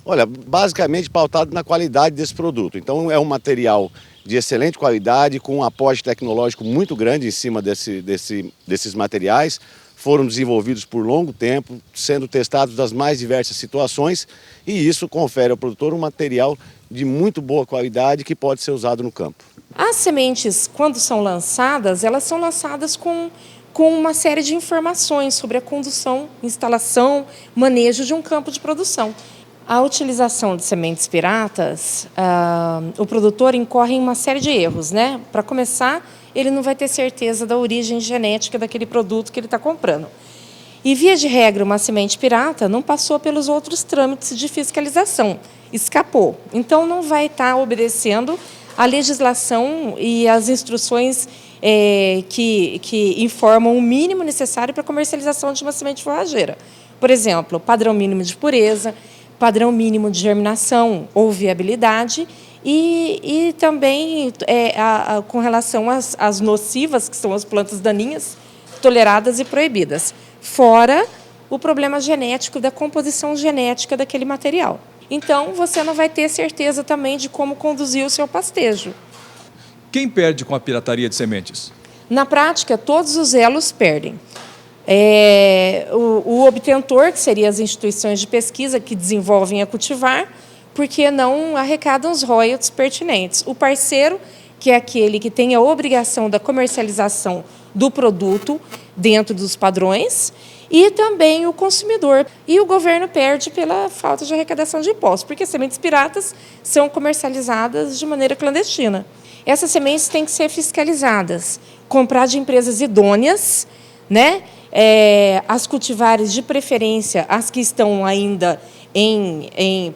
Olha, basicamente pautado na qualidade desse produto. Então é um material de excelente qualidade, com um aporte tecnológico muito grande em cima desses materiais. Foram desenvolvidos por longo tempo, sendo testados nas mais diversas situações, e isso confere ao produtor um material de muito boa qualidade que pode ser usado no campo. As sementes, quando são lançadas, elas são lançadas com uma série de informações sobre a condução, instalação, manejo de um campo de produção. A utilização de sementes piratas, o produtor incorre em uma série de erros, né? Para começar, ele não vai ter certeza da origem genética daquele produto que ele está comprando. E, via de regra, uma semente pirata não passou pelos outros trâmites de fiscalização, escapou. Então, não vai estar obedecendo a legislação e as instruções que informam o mínimo necessário para a comercialização de uma semente forrageira. Por exemplo, padrão mínimo de pureza, padrão mínimo de germinação ou viabilidade e também com relação às nocivas, que são as plantas daninhas, toleradas e proibidas, fora o problema genético da composição genética daquele material. Então, você não vai ter certeza também de como conduzir o seu pastejo. Quem perde com a pirataria de sementes? Na prática, todos os elos perdem. O obtentor, que seriam as instituições de pesquisa que desenvolvem a cultivar, porque não arrecadam os royalties pertinentes. O parceiro, que é aquele que tem a obrigação da comercialização do produto dentro dos padrões, e também o consumidor. E o governo perde pela falta de arrecadação de impostos, porque sementes piratas são comercializadas de maneira clandestina. Essas sementes têm que ser fiscalizadas, comprar de empresas idôneas, né? As cultivares de preferência, as que estão ainda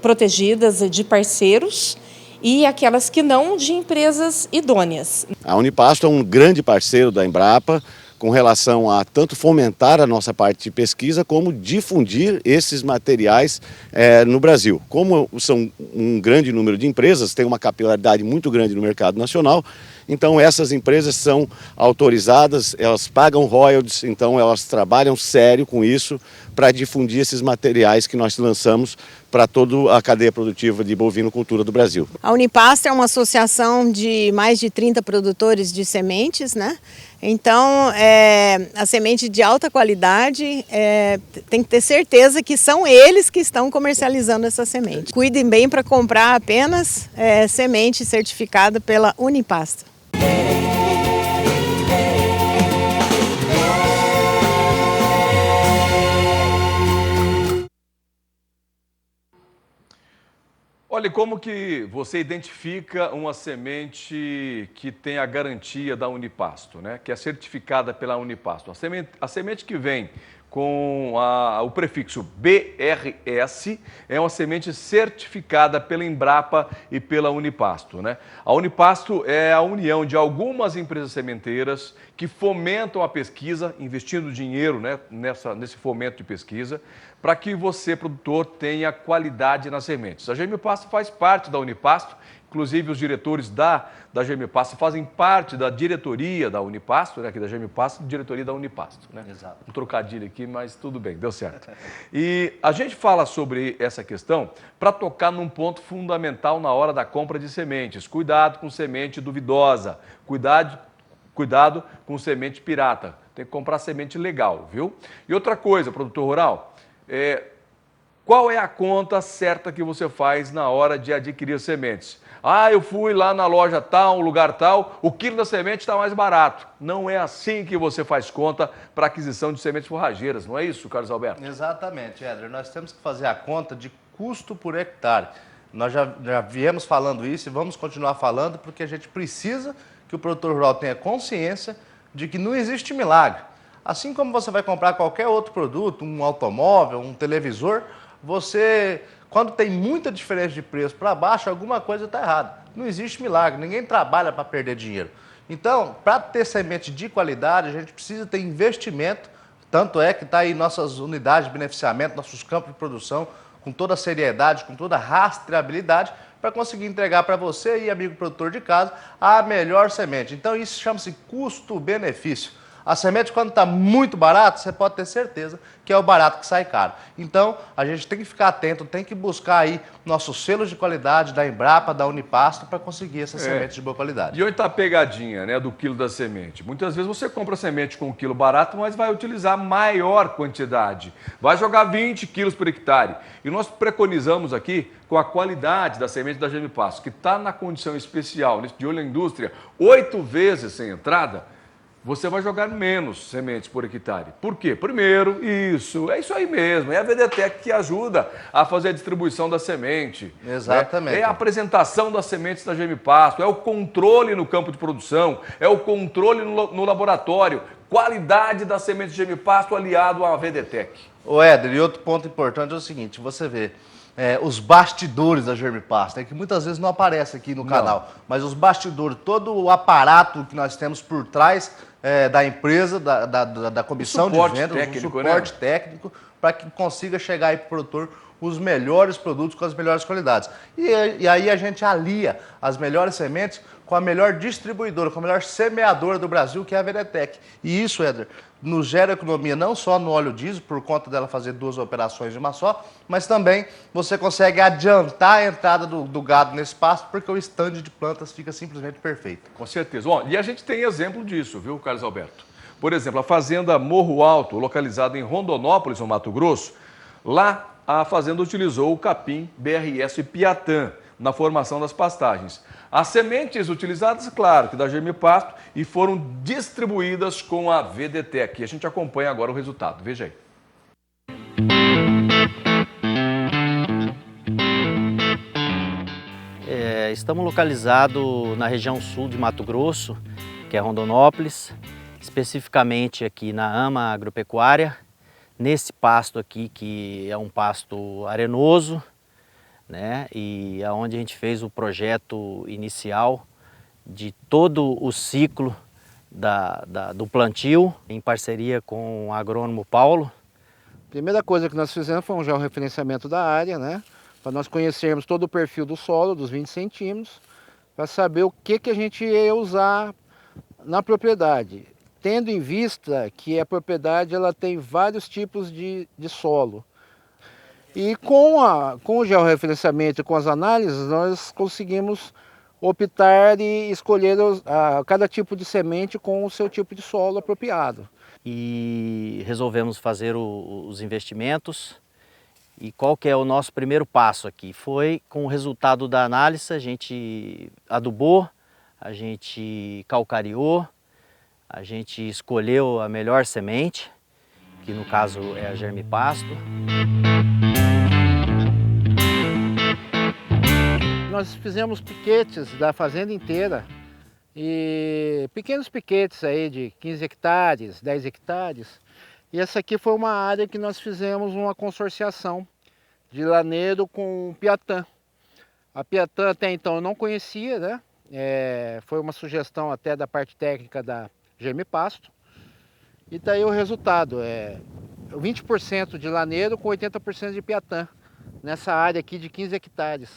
protegidas de parceiros, e aquelas que não, de empresas idôneas. A Unipasto é um grande parceiro da Embrapa com relação a tanto fomentar a nossa parte de pesquisa como difundir esses materiais no Brasil. Como são um grande número de empresas, tem uma capilaridade muito grande no mercado nacional, Então essas empresas são autorizadas, elas pagam royalties, então elas trabalham sério com isso para difundir esses materiais que nós lançamos para toda a cadeia produtiva de bovinocultura do Brasil. A Unipasto é uma associação de mais de 30 produtores de sementes, né? Então, a semente de alta qualidade, tem que ter certeza que são eles que estão comercializando essa semente. Cuidem bem para comprar apenas semente certificada pela Unipasto. Olha, como que você identifica uma semente que tem a garantia da Unipasto, né? Que é certificada pela Unipasto? A semente que vem com o prefixo BRS é uma semente certificada pela Embrapa e pela Unipasto, né? A Unipasto é a união de algumas empresas sementeiras que fomentam a pesquisa, investindo dinheiro, né, nesse fomento de pesquisa, para que você, produtor, tenha qualidade nas sementes. A Gemipasto faz parte da Unipasto, inclusive os diretores da Gemipasto fazem parte da diretoria da Unipasto, né, aqui da Gemipasto, diretoria da Unipasto, né? Exato. Um trocadilho aqui, mas tudo bem, deu certo. E a gente fala sobre essa questão para tocar num ponto fundamental na hora da compra de sementes. Cuidado com semente duvidosa, cuidado com semente pirata. Tem que comprar semente legal, viu? E outra coisa, produtor rural, qual é a conta certa que você faz na hora de adquirir sementes? Ah, eu fui lá na loja tal, lugar tal, o quilo da semente está mais barato. Não é assim que você faz conta para aquisição de sementes forrageiras, não é isso, Carlos Alberto? Exatamente, Éder. Nós temos que fazer a conta de custo por hectare. Nós já viemos falando isso e vamos continuar falando porque a gente precisa que o produtor rural tenha consciência de que não existe milagre. Assim como você vai comprar qualquer outro produto, um automóvel, um televisor, quando tem muita diferença de preço para baixo, alguma coisa está errada. Não existe milagre, ninguém trabalha para perder dinheiro. Então, para ter semente de qualidade, a gente precisa ter investimento, tanto é que está aí nossas unidades de beneficiamento, nossos campos de produção, com toda a seriedade, com toda a rastreabilidade, para conseguir entregar para você e amigo produtor de casa a melhor semente. Então, isso chama-se custo-benefício. A semente, quando está muito barata, você pode ter certeza que é o barato que sai caro. Então, a gente tem que ficar atento, tem que buscar aí nossos selos de qualidade da Embrapa, da Unipasto, para conseguir essas sementes de boa qualidade. E onde está a pegadinha, né, do quilo da semente? Muitas vezes você compra semente com um quilo barato, mas vai utilizar maior quantidade. Vai jogar 20 quilos por hectare. E nós preconizamos aqui, com a qualidade da semente da Gemipasto, que está na condição especial, de olho na indústria, 8 vezes sem entrada, você vai jogar menos sementes por hectare. Por quê? Primeiro, é isso aí mesmo, é a VDTEC que ajuda a fazer a distribuição da semente. Exatamente. É a apresentação das sementes da Gemipasto, é o controle no campo de produção, é o controle no laboratório, qualidade da semente de Gemipasto aliado à VDTEC. Ô Éder, e outro ponto importante é o seguinte, você vê, os bastidores da Gemipasto, que muitas vezes não aparece aqui no canal, mas os bastidores, todo o aparato que nós temos por trás da empresa, da comissão de vendas, o suporte técnico, para que consiga chegar aí para o produtor os melhores produtos com as melhores qualidades. E aí a gente alia as melhores sementes com a melhor distribuidora, com a melhor semeadora do Brasil, que é a VDTEC. E isso, Éder, nos gera economia não só no óleo diesel, por conta dela fazer 2 operações de uma só, mas também você consegue adiantar a entrada do gado nesse pasto, porque o estande de plantas fica simplesmente perfeito. Com certeza. Bom, e a gente tem exemplo disso, viu, Carlos Alberto? Por exemplo, a fazenda Morro Alto, localizada em Rondonópolis, no Mato Grosso, lá a fazenda utilizou o capim BRS Piatã na formação das pastagens. As sementes utilizadas, claro, que da Gemipasto, e foram distribuídas com a VDTEC. E a gente acompanha agora o resultado. Veja aí. Estamos localizados na região sul de Mato Grosso, que é Rondonópolis, especificamente aqui na AMA Agropecuária, nesse pasto aqui, que é um pasto arenoso, né? E é onde a gente fez o projeto inicial de todo o ciclo do plantio, em parceria com o agrônomo Paulo. Primeira coisa que nós fizemos foi um georreferenciamento da área, né? Para nós conhecermos todo o perfil do solo, dos 20 centímetros, para saber o que a gente ia usar na propriedade, tendo em vista que a propriedade ela tem vários tipos de solo. E com o georreferenciamento e com as análises, nós conseguimos optar e escolher cada tipo de semente com o seu tipo de solo apropriado. E resolvemos fazer os investimentos. E qual que é o nosso primeiro passo aqui? Foi com o resultado da análise, a gente adubou, a gente calcariou, a gente escolheu a melhor semente, que no caso é a Germipasto. Nós fizemos piquetes da fazenda inteira, e pequenos piquetes aí de 15 hectares, 10 hectares. E essa aqui foi uma área que nós fizemos uma consorciação de laneiro com Piatã. A Piatã até então eu não conhecia, né? Foi uma sugestão até da parte técnica da Germipasto. E tá aí o resultado, 20% de laneiro com 80% de Piatã, nessa área aqui de 15 hectares.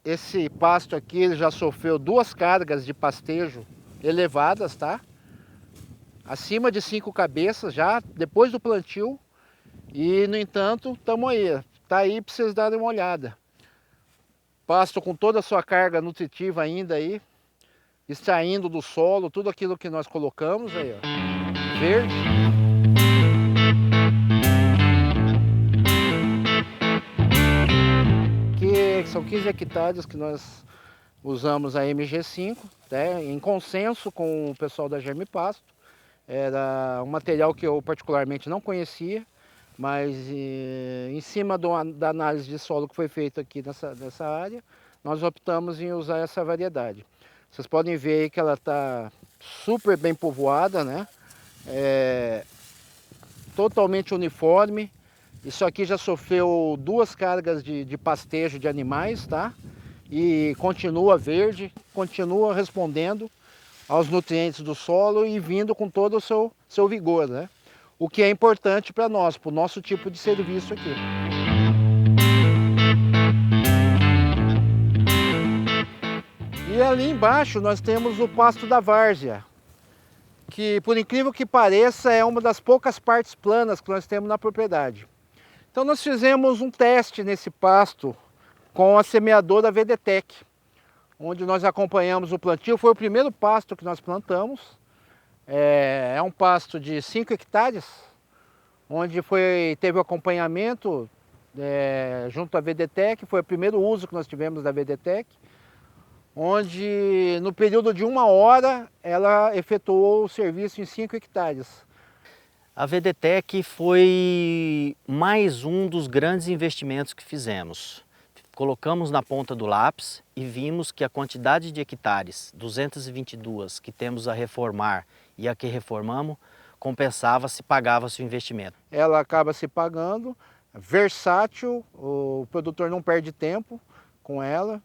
Esse pasto aqui ele já sofreu 2 cargas de pastejo elevadas, tá? Acima de 5 cabeças já depois do plantio. E no entanto, estamos aí, tá aí para vocês darem uma olhada. Pasto com toda a sua carga nutritiva ainda aí, extraindo do solo tudo aquilo que nós colocamos aí, ó, verde. Que são 15 hectares que nós usamos a MG5, né, em consenso com o pessoal da Germipasto. Era um material que eu particularmente não conhecia, mas em cima da análise de solo que foi feita aqui nessa área, nós optamos em usar essa variedade. Vocês podem ver aí que ela está super bem povoada, né? Totalmente uniforme. Isso aqui já sofreu 2 cargas de pastejo de animais, tá? E continua verde, continua respondendo aos nutrientes do solo e vindo com todo o seu vigor, né? O que é importante para nós, para o nosso tipo de serviço aqui. E ali embaixo nós temos o pasto da várzea, que por incrível que pareça é uma das poucas partes planas que nós temos na propriedade. Então nós fizemos um teste nesse pasto com a semeadora VDTEC, onde nós acompanhamos o plantio. Foi o primeiro pasto que nós plantamos. É um pasto de 5 hectares, onde teve o acompanhamento junto à VDTEC. Foi o primeiro uso que nós tivemos da VDTEC, onde no período de 1 hora ela efetuou o serviço em 5 hectares. A VDTEC foi mais um dos grandes investimentos que fizemos. Colocamos na ponta do lápis e vimos que a quantidade de hectares, 222, que temos a reformar e a que reformamos, compensava-se, pagava-se o investimento. Ela acaba se pagando, versátil, o produtor não perde tempo com ela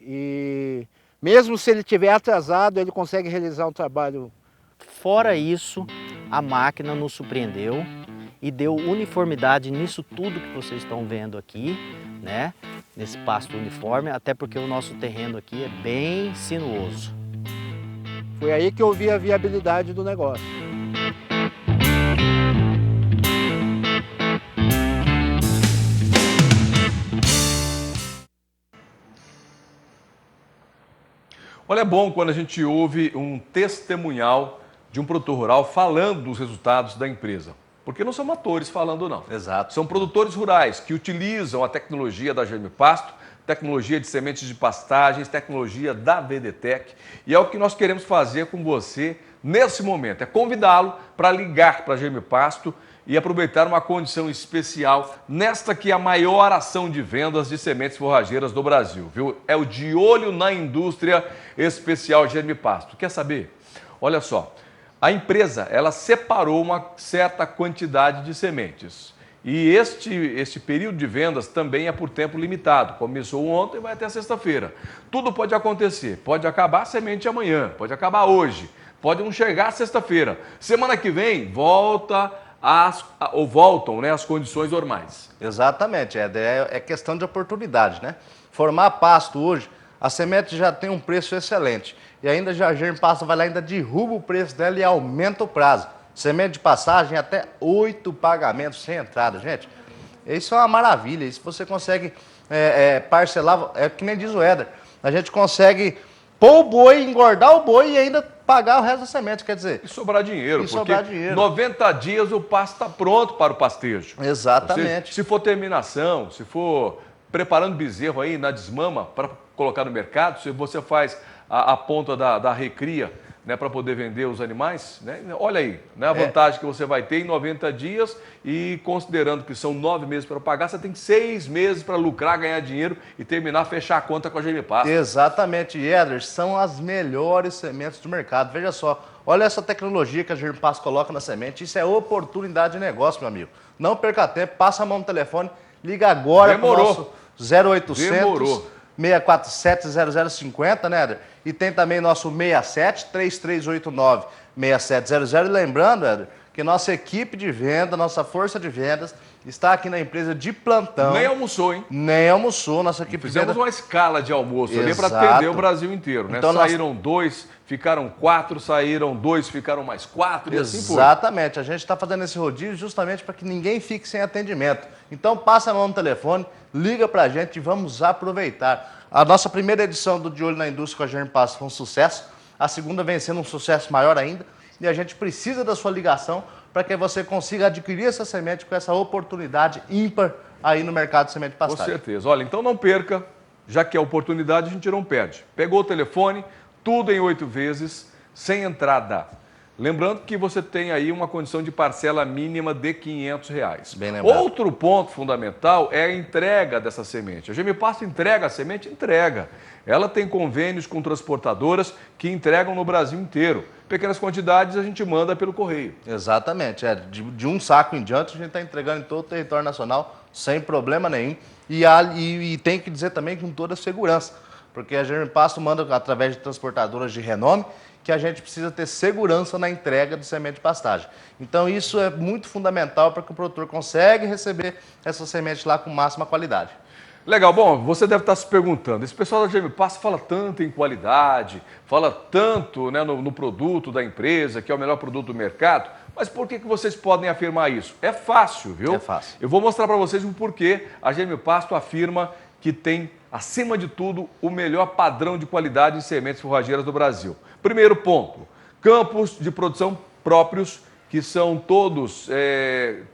e mesmo se ele estiver atrasado, ele consegue realizar um trabalho. Fora isso, a máquina nos surpreendeu e deu uniformidade nisso tudo que vocês estão vendo aqui, né? Nesse pasto uniforme, até porque o nosso terreno aqui é bem sinuoso. Foi aí que eu vi a viabilidade do negócio. Olha, é bom quando a gente ouve um testemunhal de um produtor rural falando dos resultados da empresa. Porque não são atores falando, não. Exato. São produtores rurais que utilizam a tecnologia da Germipasto, tecnologia de sementes de pastagens, tecnologia da VDTEC. E é o que nós queremos fazer com você nesse momento. É convidá-lo para ligar para a Germipasto e aproveitar uma condição especial nesta que é a maior ação de vendas de sementes forrageiras do Brasil, viu? É o De Olho na Indústria Especial Germipasto. Quer saber? Olha só. A empresa, ela separou uma certa quantidade de sementes. E este período de vendas também é por tempo limitado. Começou ontem e vai até sexta-feira. Tudo pode acontecer. Pode acabar a semente amanhã, pode acabar hoje, pode não chegar sexta-feira. Semana que vem, voltam as condições normais. Exatamente, é questão de oportunidade, né? Formar pasto hoje A semente já tem um preço excelente. E ainda a Germe Pasto vai lá e ainda derruba o preço dela e aumenta o prazo. Semente de passagem até 8 pagamentos sem entrada, gente. Isso é uma maravilha. Isso você consegue parcelar, é que nem diz o Éder. A gente consegue pôr o boi, engordar o boi e ainda pagar o resto da semente, quer dizer... E sobrar dinheiro, e porque sobrar dinheiro. 90 dias o pasto está pronto para o pastejo. Exatamente. Se for terminação, se for preparando bezerro aí na desmama para colocar no mercado, se você faz a ponta da recria, né, para poder vender os animais, né? Olha aí, né, a vantagem que você vai ter em 90 dias e considerando que são 9 meses para pagar, você tem 6 meses para lucrar, ganhar dinheiro e terminar, fechar a conta com a Germe Pasto. Exatamente, Éder, são as melhores sementes do mercado. Veja só, olha essa tecnologia que a Germe Pasto coloca na semente, isso é oportunidade de negócio, meu amigo. Não perca tempo, passa a mão no telefone, liga agora para o nosso 0800 647 0050, né, Éder? E tem também nosso 67 3389 6700. E lembrando, Éder, que nossa equipe de venda, nossa força de vendas, está aqui na empresa de plantão. Nem almoçou, hein? Nem almoçou, nossa equipe de Fizemos venda. uma escala de almoço ali para Exato. atender o Brasil inteiro, né? Então, saíram 2, ficaram 4, saíram 2, ficaram mais 4 e assim foi. Exatamente, a gente está fazendo esse rodízio justamente para que ninguém fique sem atendimento. Então passa a mão no telefone, liga para a gente e vamos aproveitar. A nossa primeira edição do De Olho na Indústria com a Germe Pasto foi um sucesso, a segunda vem sendo um sucesso maior ainda, e a gente precisa da sua ligação para que você consiga adquirir essa semente com essa oportunidade ímpar aí no mercado de semente de pastagem. Com certeza. Olha, então não perca, já que é oportunidade, a gente não perde. Pegou o telefone, tudo em 8 vezes, sem entrada. Lembrando que você tem aí uma condição de parcela mínima de R$500. Bem lembrado. Outro ponto fundamental é a entrega dessa semente. A Germe Pasto entrega a semente? Entrega. Ela tem convênios com transportadoras que entregam no Brasil inteiro. Pequenas quantidades a gente manda pelo correio. Exatamente. De um saco em diante a gente está entregando em todo o território nacional sem problema nenhum. E tem que dizer também com toda a segurança, porque a Germe Pasto manda através de transportadoras de renome, que a gente precisa ter segurança na entrega de semente de pastagem. Então isso é muito fundamental para que o produtor consiga receber essa semente lá com máxima qualidade. Legal, bom, você deve estar se perguntando, esse pessoal da Germe Pasto fala tanto em qualidade, fala tanto, né, no produto da empresa, que é o melhor produto do mercado, mas por que vocês podem afirmar isso? É fácil, viu? É fácil. Eu vou mostrar para vocês o porquê a Germe Pasto afirma que tem, acima de tudo, o melhor padrão de qualidade em sementes forrageiras do Brasil. Primeiro ponto, campos de produção próprios, que são todos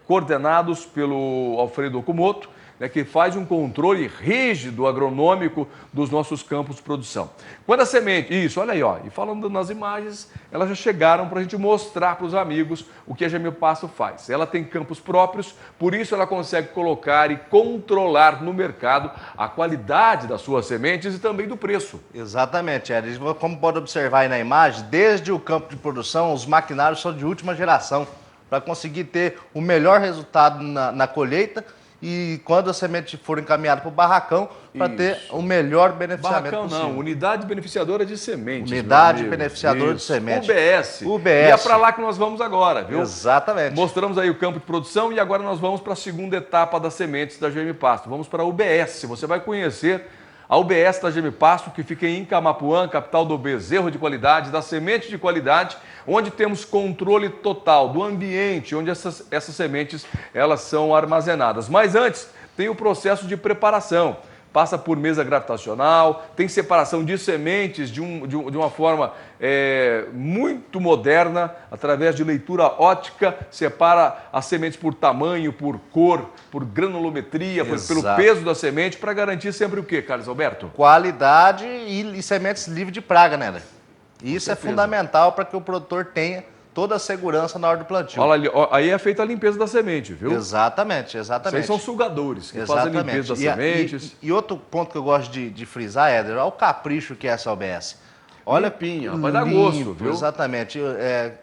coordenados pelo Alfredo Okumoto, né, que faz um controle rígido, agronômico dos nossos campos de produção. Quando a semente, isso, olha aí, ó, e falando nas imagens, elas já chegaram para a gente mostrar para os amigos o que a Germe Pasto faz. Ela tem campos próprios, por isso ela consegue colocar e controlar no mercado a qualidade das suas sementes e também do preço. Exatamente, Éder. Como pode observar aí na imagem, desde o campo de produção, os maquinários são de última geração, para conseguir ter o melhor resultado na colheita, e quando a semente for encaminhada para o barracão, para ter o melhor beneficiamento barracão possível. Não, Unidade Beneficiadora de Sementes. Unidade Beneficiadora de Sementes. UBS. UBS. E é para lá que nós vamos agora, viu? Exatamente. Mostramos aí o campo de produção e agora nós vamos para a segunda etapa das sementes da Germe Pasto. Vamos para a UBS. Você vai conhecer a UBS da Germe Pasto, que fica em Camapuã, capital do bezerro de qualidade, da semente de qualidade, onde temos controle total do ambiente, onde essas sementes elas são armazenadas. Mas antes, tem o processo de preparação. Passa por mesa gravitacional, tem separação de sementes de uma forma muito moderna, através de leitura óptica, separa as sementes por tamanho, por cor, por granulometria, pelo peso da semente, para garantir sempre o quê, Carlos Alberto? Qualidade e sementes livres de praga, né? Isso é fundamental para que o produtor tenha toda a segurança na hora do plantio. Olha ali, ó, aí é feita a limpeza da semente, viu? Exatamente, exatamente. Vocês são sugadores que fazem a limpeza das sementes. E outro ponto que eu gosto de frisar, Éder, olha o capricho que é essa UBS. Olha, limpinha, vai dar gosto, viu? Exatamente.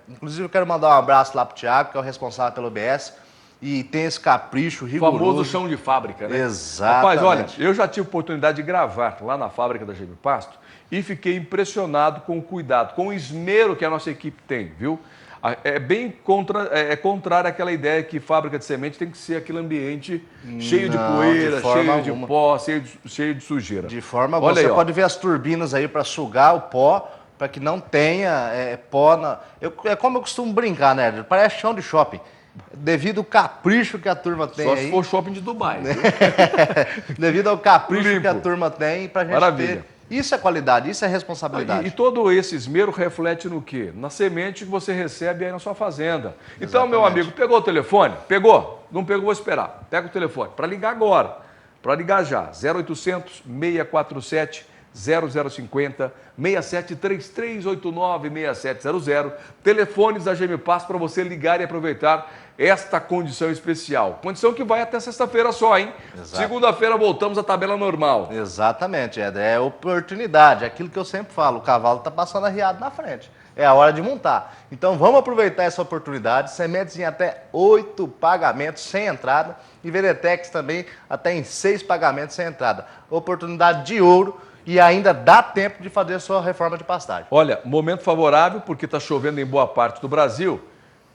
Inclusive eu quero mandar um abraço lá pro Thiago, que é o responsável pelo UBS, e tem esse capricho rigoroso. O famoso chão de fábrica, né? Exatamente. Rapaz, olha, eu já tive oportunidade de gravar lá na fábrica da Germe Pasto e fiquei impressionado com o cuidado, com o esmero que a nossa equipe tem, viu? É bem contrário àquela ideia que fábrica de semente tem que ser aquele ambiente cheio de poeira, cheio de pó, cheio de sujeira. De forma alguma. Você pode ver as turbinas aí para sugar o pó, para que não tenha pó. É como eu costumo brincar, né? Parece chão de shopping. Devido ao capricho que a turma tem Só aí. se for shopping de Dubai. Devido ao capricho que a turma tem pra gente ter. Isso é qualidade, isso é responsabilidade. E todo esse esmero reflete no quê? Na semente que você recebe aí na sua fazenda. Então, meu amigo, pegou o telefone? Pegou? Não pegou, vou esperar. Pega o telefone. Para ligar agora. Para ligar já. 0800 647 0050 673389 6700. Telefones da GM Pasto para você ligar e aproveitar esta condição especial. Condição que vai até sexta-feira só, hein? Segunda-feira voltamos à tabela normal. Exatamente, é oportunidade, é aquilo que eu sempre falo, o cavalo está passando arriado na frente. É a hora de montar. Então vamos aproveitar essa oportunidade, sementes em até 8 pagamentos sem entrada e Vedetex também até em 6 pagamentos sem entrada. Oportunidade de ouro. E ainda dá tempo de fazer a sua reforma de pastagem. Olha, momento favorável porque está chovendo em boa parte do Brasil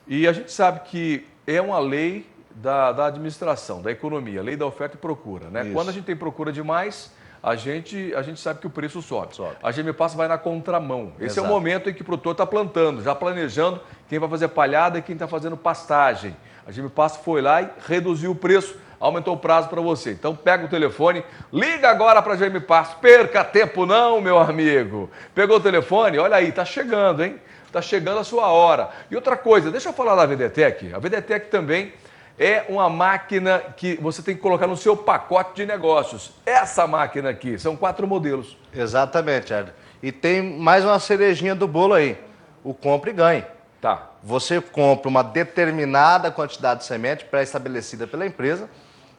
e a gente sabe que é uma lei da administração, da economia, lei da oferta e procura, né? Quando a gente tem procura demais, a gente sabe que o preço sobe. A GM Pasto vai na contramão. Esse é o momento em que o produtor está plantando, já planejando quem vai fazer palhada e quem está fazendo pastagem. A GM Pasto foi lá e reduziu o preço, aumentou o prazo para você. Então pega o telefone, liga agora para a GM Pasto. Perca tempo não, meu amigo. Pegou o telefone? Olha aí, tá chegando, hein? Tá chegando a sua hora. E outra coisa, deixa eu falar da Vedetec. A Vedetec também é uma máquina que você tem que colocar no seu pacote de negócios. Essa máquina aqui, são 4 modelos. Exatamente, Éder. E tem mais uma cerejinha do bolo aí, o compra e ganhe. Tá. Você compra uma determinada quantidade de semente pré-estabelecida pela empresa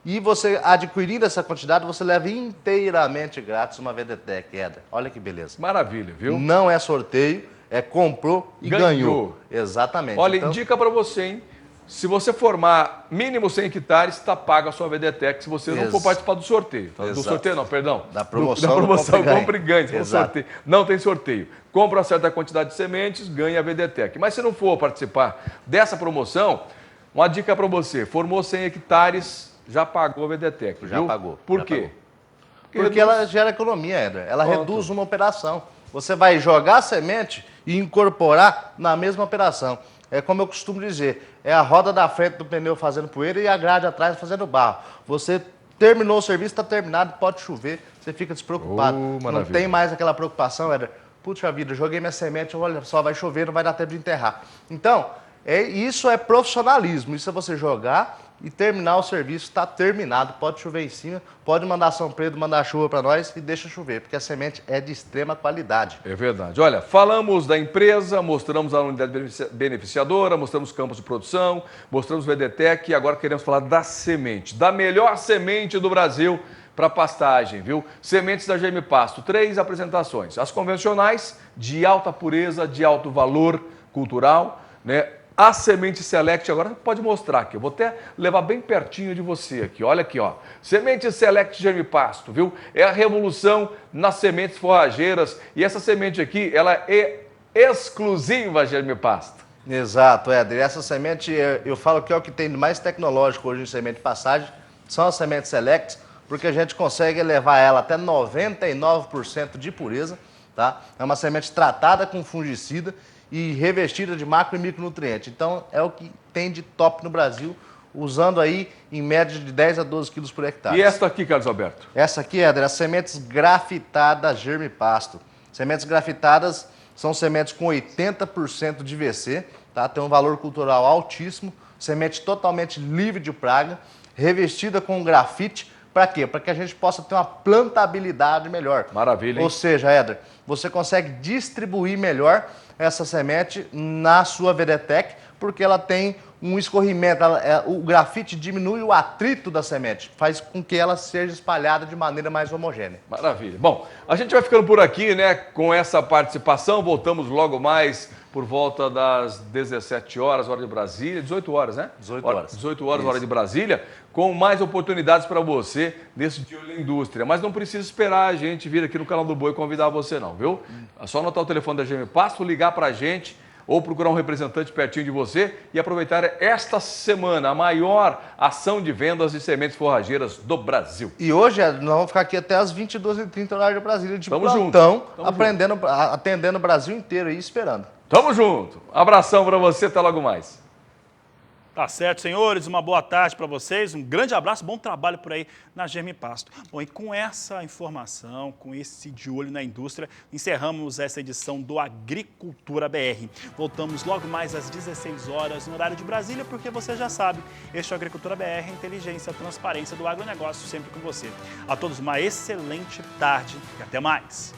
e você, adquirindo essa quantidade, você leva inteiramente grátis uma Vedetec, Éder. Olha que beleza. Maravilha, viu? Não é sorteio, é comprou e ganhou. Exatamente. Olha, então, dica para você, hein? Se você formar mínimo 100 hectares, está paga a sua Vedetec se você não for participar do sorteio. Do sorteio não, perdão. Da promoção, da promoção compra e ganha. Sorteio. Não tem sorteio. Compra uma certa quantidade de sementes, ganha a Vedetec. Mas se não for participar dessa promoção, uma dica para você. Formou 100 hectares, já pagou a Vedetec. Já pagou. Por quê? Porque ela gera economia, Éder. Ela reduz uma operação. Você vai jogar a semente e incorporar na mesma operação. É como eu costumo dizer, é a roda da frente do pneu fazendo poeira e a grade atrás fazendo barro. Você terminou o serviço, está terminado, pode chover, você fica despreocupado. Não tem mais aquela preocupação, Éder. Puxa vida, joguei minha semente, olha só, vai chover, não vai dar tempo de enterrar. Então, isso é profissionalismo, isso é você jogar e terminar o serviço, está terminado, pode chover em cima, pode mandar São Pedro, mandar chuva para nós e deixa chover, porque a semente é de extrema qualidade. É verdade. Olha, falamos da empresa, mostramos a unidade beneficiadora, mostramos campos de produção, mostramos o Vedetec e agora queremos falar da semente, da melhor semente do Brasil para pastagem, viu? Sementes da GM Pasto, 3 apresentações. As convencionais, de alta pureza, de alto valor cultural, né? A semente Select, agora pode mostrar aqui, eu vou até levar bem pertinho de você aqui, olha aqui, ó. Semente Select GM Pasto, viu? É a revolução nas sementes forrageiras e essa semente aqui, ela é exclusiva GM Pasto. Exato, Éder. Essa semente, eu falo que é o que tem de mais tecnológico hoje em semente de passagem, são as sementes Select, porque a gente consegue levar ela até 99% de pureza, tá? É uma semente tratada com fungicida e revestida de macro e micronutrientes. Então, é o que tem de top no Brasil, usando aí em média de 10 a 12 quilos por hectare. E esta aqui, Carlos Alberto? Essa aqui, Éder, as sementes grafitadas Germe Pasto. Sementes grafitadas são sementes com 80% de VC, tá? Tem um valor cultural altíssimo, semente totalmente livre de praga, revestida com grafite. Para quê? Para que a gente possa ter uma plantabilidade melhor. Maravilha, hein? Ou seja, Éder, você consegue distribuir melhor essa semente na sua Vedetec, porque ela tem um escorrimento, o grafite diminui o atrito da semente, faz com que ela seja espalhada de maneira mais homogênea. Maravilha. Bom, a gente vai ficando por aqui, né, com essa participação, voltamos logo mais por volta das 17 horas, hora de Brasília, 18 horas, né? 18 horas. 18 horas, hora de Brasília, com mais oportunidades para você nesse Dia da Indústria. Mas não precisa esperar a gente vir aqui no canal do Boi convidar você não, viu? É só anotar o telefone da GM Pasto, ligar para a gente, ou procurar um representante pertinho de você e aproveitar esta semana a maior ação de vendas de sementes forrageiras do Brasil. E hoje nós vamos ficar aqui até as 22h30 horário de Brasília, de Tamo plantão, junto. atendendo o Brasil inteiro aí, esperando. Tamo junto. Abração para você, até logo mais. Tá certo, senhores, uma boa tarde para vocês, um grande abraço, bom trabalho por aí na Germipasto. Bom, e com essa informação, com esse de olho na indústria, encerramos essa edição do Agricultura BR. Voltamos logo mais às 16 horas no horário de Brasília, porque você já sabe, este é o Agricultura BR, inteligência, transparência do agronegócio sempre com você. A todos uma excelente tarde e até mais.